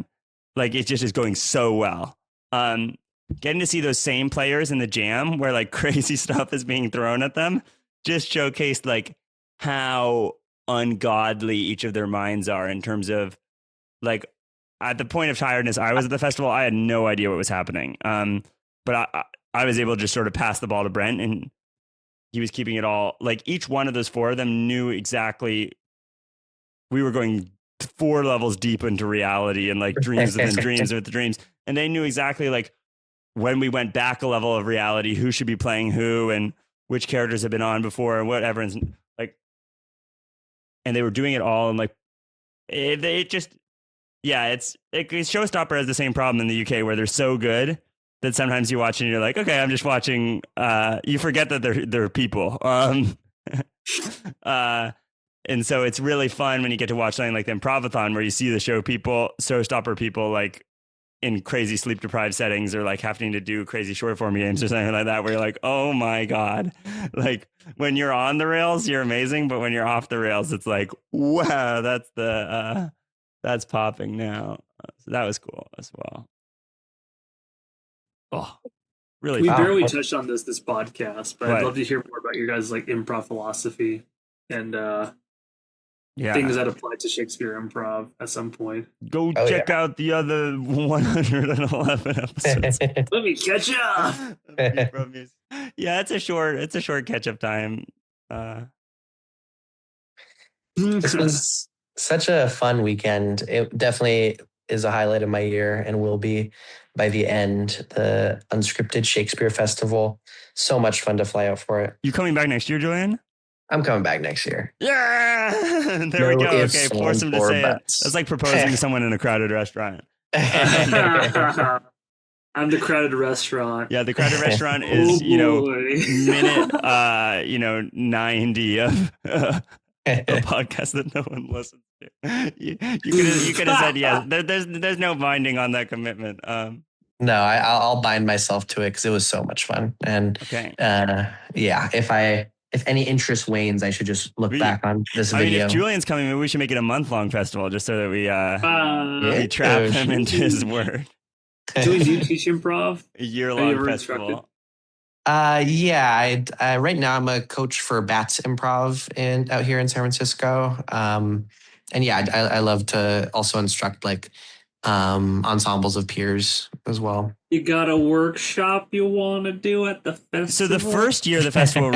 Like it just is going so well. Getting to see those same players in the jam where like crazy stuff is being thrown at them just showcased like how ungodly each of their minds are in terms of like, at the point of tiredness, I was at the festival. I had no idea what was happening. But I was able to just sort of pass the ball to Brent, and he was keeping it all. Like each one of those four of them knew exactly. We were going 4 levels deep into reality and like dreams within dreams within dreams. And they knew exactly like when we went back a level of reality, who should be playing who and which characters have been on before and whatever. And like, and they were doing it all. And like, it just, yeah, it's Showstopper has the same problem in the UK where they're so good that sometimes you watch and you're like, okay, I'm just watching. You forget that they're people. And so it's really fun when you get to watch something like the Improvathon where you see the Showstopper people like in crazy sleep deprived settings or like having to do crazy short form games or something like that, where you're like, oh my God, like when you're on the rails, you're amazing. But when you're off the rails, it's like, wow, that's popping now. So that was cool as well. Oh, really. We fun. barely touched on this podcast, but What? I'd love to hear more about your guys' like improv philosophy and Yeah. things that apply to Shakespeare improv at some point. Go check out the other 111 episodes. Let me catch up. Yeah, it's a short catch up time. This was such a fun weekend. It definitely is a highlight of my year and will be by the end. The Unscripted Shakespeare Festival. So much fun to fly out for it. You coming back next year, Julian? I'm coming back next year. Yeah, there we go. Okay, force him to say it. That's like proposing to someone in a crowded restaurant. I'm the crowded restaurant. Yeah, the crowded restaurant is minute 90 of a podcast that no one listens to. You could have said yes. There's no binding on that commitment. No, I'll bind myself to it because it was so much fun. And okay, if any interest wanes, I should just look back on this video. I mean, if Julian's coming, maybe we should make it a month-long festival just so that we trap him into his word. Julian, do you teach improv? A year-long festival. Right now I'm a coach for Bats Improv out here in San Francisco. I love to also instruct like ensembles of peers as well. You got a workshop you want to do at the festival? So the first year the festival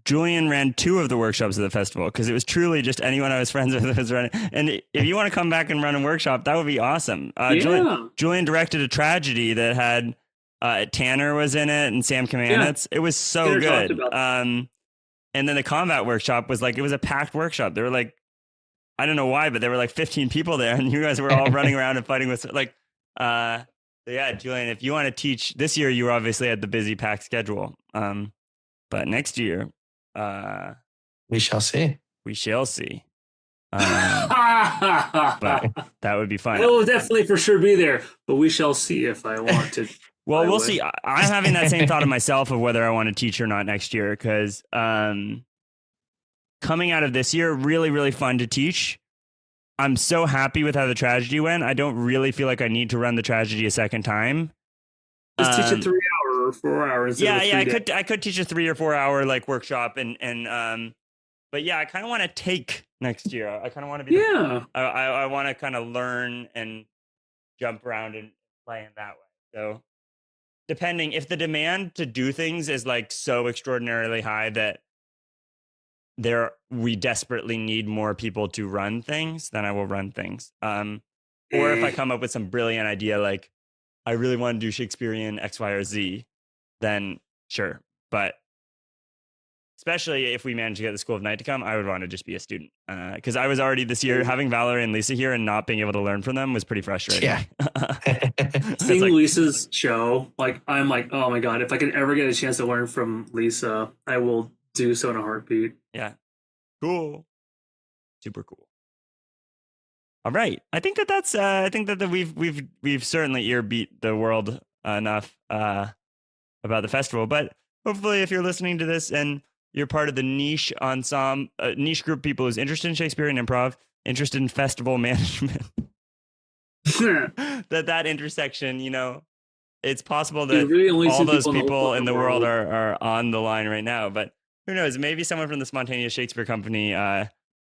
Julian ran 2 of the workshops of the festival because it was truly just anyone I was friends with was running. And if you want to come back and run a workshop, that would be awesome. Julian directed a tragedy that had Tanner was in it and Sam Kamanitz. Yeah. It was so good. And then the combat workshop was like, it was a packed workshop. There were like, I don't know why, but there were like 15 people there and you guys were all running around and fighting with like, yeah, Julian, if you want to teach this year, you were obviously at the busy packed schedule. But next year, we shall see. We shall see. But that would be fun. I will definitely for sure be there, but we shall see if I want to. Well, we'll see. I'm having that same thought of myself of whether I want to teach or not next year because coming out of this year, really, really fun to teach. I'm so happy with how the tragedy went. I don't really feel like I need to run the tragedy a second time. Just teach a 3 hour or 4 hours. I could teach a 3 or 4 hour like workshop and but yeah, I kind of want to take next year. I kind of want to be. Yeah. I want to kind of learn and jump around and play in that way. So depending if the demand to do things is like so extraordinarily high that we desperately need more people to run things, then I will run things. Or if I come up with some brilliant idea, like I really want to do Shakespearean X, Y, or Z, then sure. But especially if we manage to get the School of Night to come, I would want to just be a student. Because I was already this year having Valerie and Lisa here and not being able to learn from them was pretty frustrating. Yeah. Seeing Lisa's show, like I'm like, oh my God, if I can ever get a chance to learn from Lisa, I will do so in a heartbeat. Yeah. Cool. Super cool. All right. I think that's we've certainly ear beat the world enough about the festival, but hopefully if you're listening to this and you're part of the niche ensemble, niche group of people who's interested in Shakespeare and improv, interested in festival management, that intersection, it's possible that really all those people in the world are on the line right now, but who knows? Maybe someone from the Spontaneous Shakespeare Company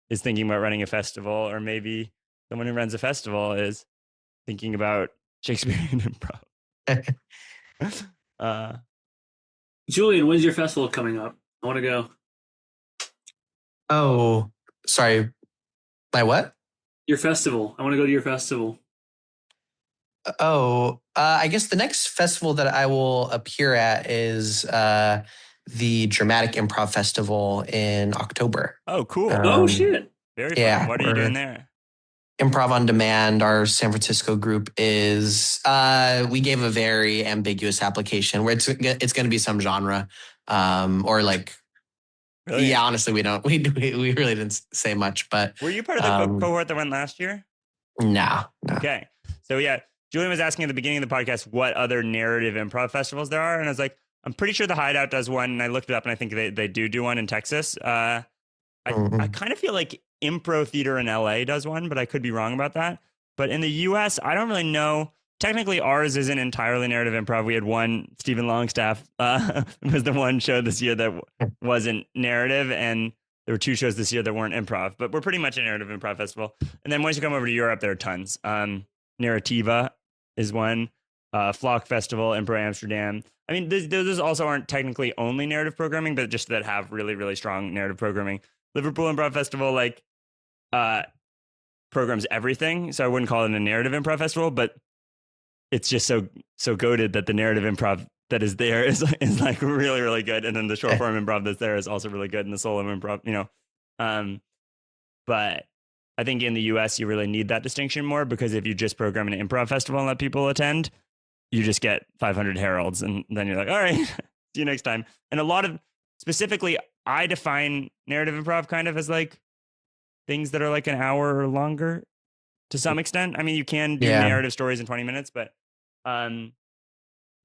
is thinking about running a festival, or maybe someone who runs a festival is thinking about Shakespearean improv. Julian, when's your festival coming up? I want to go. Oh, sorry. My what? Your festival. I want to go to your festival. I guess the next festival that I will appear at is the Dramatic Improv Festival in October. Oh, cool. Oh, shit. Very fun. What are you doing there? Improv on Demand, our San Francisco group is, we gave a very ambiguous application where it's going to be some genre, or like, Really? yeah, honestly, we really didn't say much, but. Were you part of the cohort that went last year? No. Okay. So yeah, Julian was asking at the beginning of the podcast what other narrative improv festivals there are. And I was like, I'm pretty sure the Hideout does one. And I looked it up and I think they do one in Texas. I kind of feel like Improv Theater in LA does one, but I could be wrong about that. But in the US, I don't really know. Technically, ours isn't entirely narrative improv. We had one, Stephen Longstaff was the one show this year that wasn't narrative. And there were 2 shows this year that weren't improv, but we're pretty much a narrative improv festival. And then once you come over to Europe, there are tons. Narrativa is one, Flock Festival, Improv Amsterdam. I mean, those also aren't technically only narrative programming, but just that have really, really strong narrative programming. Liverpool Improv Festival, like, programs everything. So I wouldn't call it a narrative improv festival, but it's just so goated that the narrative improv that is there is like really, really good. And then the short form improv that's there is also really good. And the solo improv, but I think in the US, you really need that distinction more, because if you just program an improv festival and let people attend, you just get 500 heralds. And then you're like, all right, see you next time. And a lot of, specifically, I define narrative improv kind of as like things that are like an hour or longer to some extent. I mean, you can do narrative stories in 20 minutes, but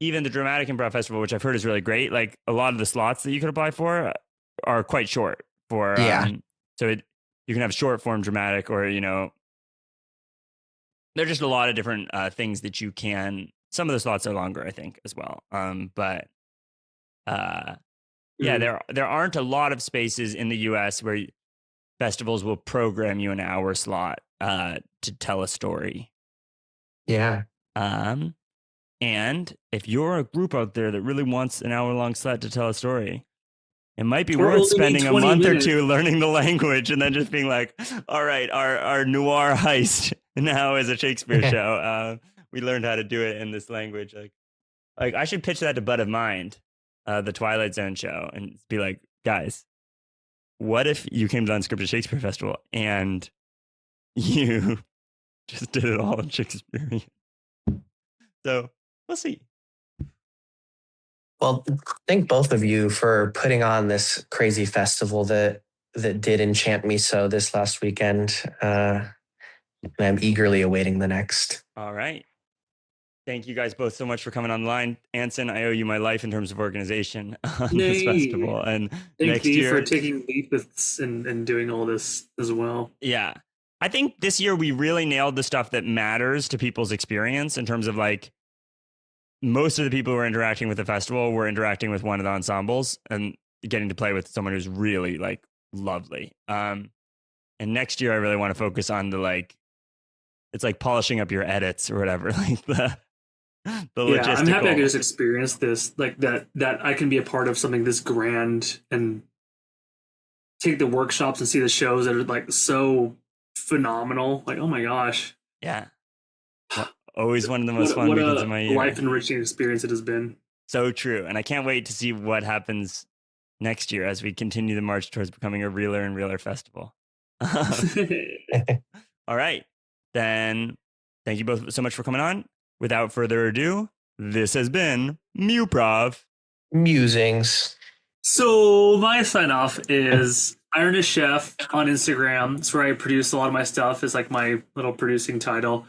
even the Dramatic Improv Festival, which I've heard is really great, like a lot of the slots that you could apply for are quite short for, so you can have short form dramatic, or, there's just a lot of different things that you can, some of the slots are longer, I think, as well. But there aren't a lot of spaces in the US where festivals will program you an hour slot to tell a story. Yeah. And if you're a group out there that really wants an hour-long slot to tell a story, it might be worth spending a month or 2 learning the language and then just being like, all right, our noir heist now is a Shakespeare show. We learned how to do it in this language. Like I should pitch that to Bud of Mind, the Twilight Zone show, and be like, guys, what if you came to UnScripted Shakespeare Festival and you just did it all in Shakespearean? So we'll see. Well, thank both of you for putting on this crazy festival that did enchant me so this last weekend. And I'm eagerly awaiting the next. All right. Thank you guys both so much for coming online. Anson, I owe you my life in terms of organization on this festival. And thank you for taking lead with and doing all this as well. Yeah. I think this year we really nailed the stuff that matters to people's experience, in terms of like, most of the people who are interacting with the festival were interacting with one of the ensembles and getting to play with someone who's really like lovely. And next year I really want to focus on the, like, it's like polishing up your edits or whatever, like the logistical. I'm happy I could just experience this, like that I can be a part of something this grand and take the workshops and see the shows that are like so phenomenal. Like, oh my gosh. Yeah. Always one of the most fun weekends of my year. Life enriching experience it has been. So true. And I can't wait to see what happens next year as we continue the march towards becoming a realer and realer festival. All right. Then thank you both so much for coming on. Without further ado, this has been Muprov Musings. So my sign off is Iron is Chef on Instagram. It's where I produce a lot of my stuff. It's like my little producing title.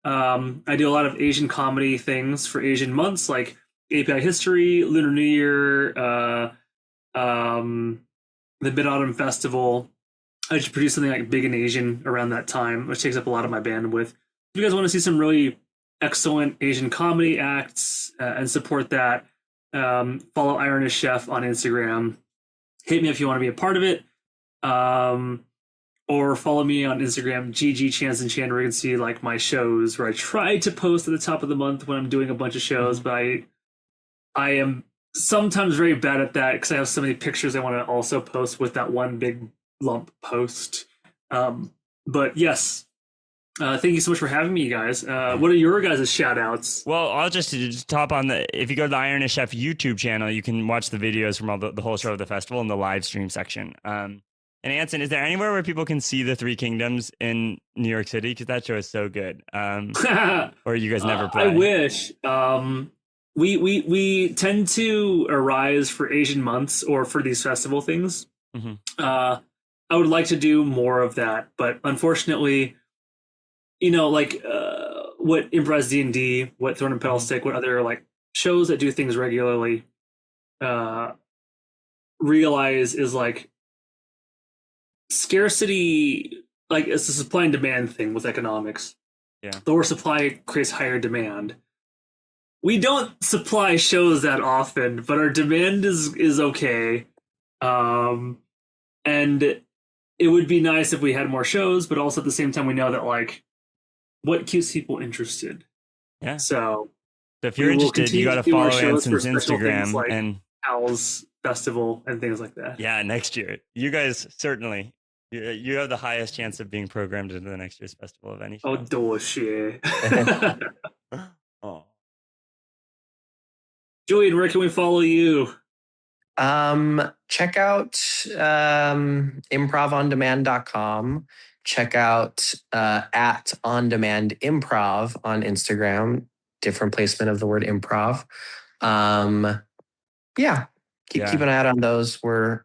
I do a lot of Asian comedy things for Asian months, like API History, Lunar New Year, the Mid-Autumn Festival. I should produce something like Big and Asian around that time, which takes up a lot of my bandwidth. If you guys want to see some really excellent Asian comedy acts and support that, follow Iron is Chef on Instagram. Hit me if you want to be a part of it. Or follow me on Instagram, GG Anson Chan, where you can see like my shows, where I try to post at the top of the month when I'm doing a bunch of shows, but I am sometimes very bad at that because I have so many pictures I want to also post with that one big lump post. But yes, Thank you so much for having me, guys. What are your guys' shout outs? Well, I'll just top on if you go to the Iron Chef YouTube channel, you can watch the videos from all the whole show of the festival in the live stream section. And Anson, is there anywhere where people can see the Three Kingdoms in New York City? Because that show is so good. Or you guys never play? I wish. We tend to arise for Asian months or for these festival things. Mm-hmm. I would like to do more of that, but unfortunately, like what Improv D&D, what Throne and Pedal Stick, what other like shows that do things regularly realize is like scarcity, like it's a supply and demand thing with economics. Yeah. The more supply creates higher demand. We don't supply shows that often, but our demand is okay. And it would be nice if we had more shows, but also at the same time we know that like what keeps people interested. Yeah. So if you're interested, you got to follow Anson's Instagram like and Owl's Festival and things like that. Yeah, next year. You guys certainly you have the highest chance of being programmed into the next year's festival of any show. Oh, doshi. Oh. Julian, where can we follow you? Check out improvondemand.com. Check out at On Demand Improv on Instagram. Different placement of the word improv. Keep an eye out on those. We're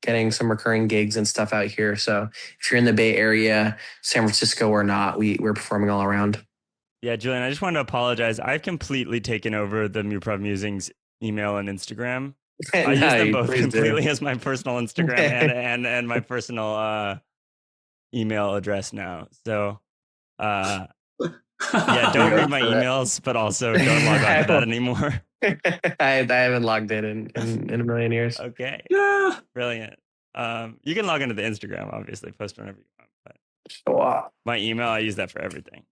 getting some recurring gigs and stuff out here. So if you're in the Bay Area, San Francisco or not, we're performing all around. Yeah, Julian, I just wanted to apologize. I've completely taken over the Muprov Musings email and Instagram. I use them both completely as my personal Instagram and my personal email address now. So don't read my emails, but also don't log on to that anymore. I haven't logged in a million years. Okay. Yeah. Brilliant. You can log into the Instagram, obviously, post whenever you want. But my email, I use that for everything.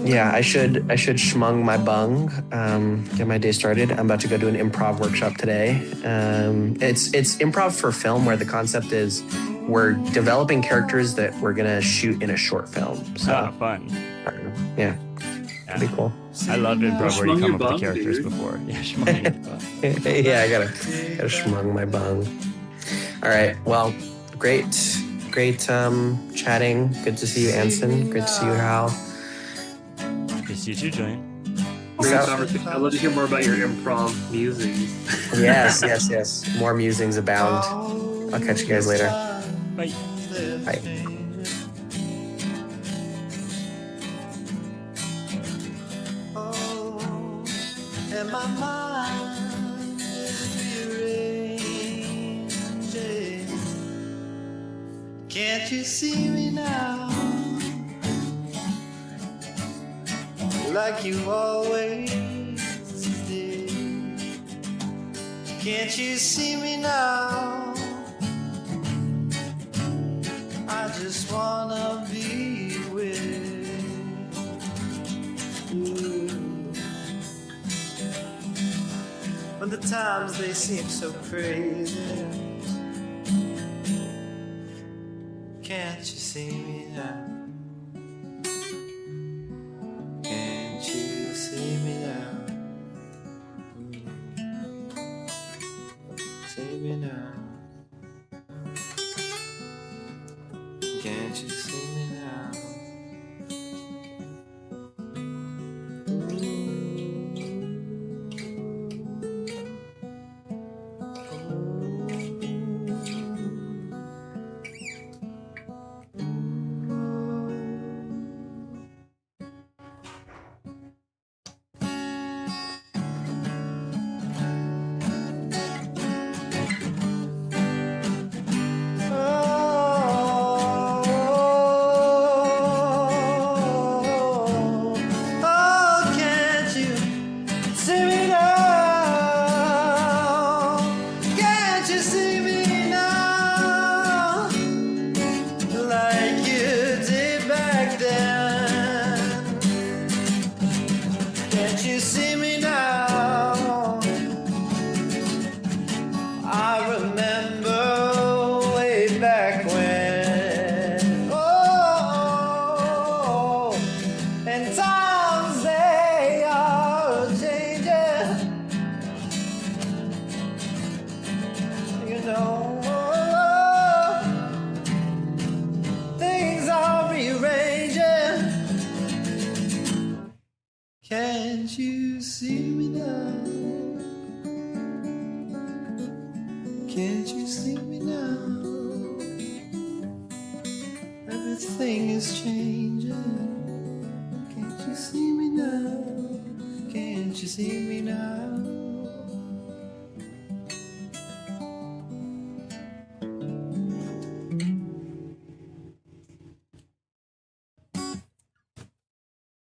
Yeah, I should schmung my bung, get my day started. I'm about to go do an improv workshop today. It's improv for film, where the concept is we're developing characters that we're gonna shoot in a short film. So fun. Yeah. That'd be cool. I love improv where you come up with the characters before. Yeah, schmung your bung. Yeah, I gotta schmung my bung. All right. Well, great chatting. Good to see you, Anson. Good to see you, Hal. Good to see you too, Julian. I'd love to hear more about your improv musings. Yes. More musings abound. I'll catch you guys later. Bye. Bye. And my mind is rearranging. Can't you see me now? Like you always did. Can't you see me now? I just wanna be with you. When the times they seem so crazy, can't you see me now? Can't you see me now? See me now. Can't you see me now? Can't you see me now? Can't you see me now? Everything is changing. Can't you see me now? Can't you see me now?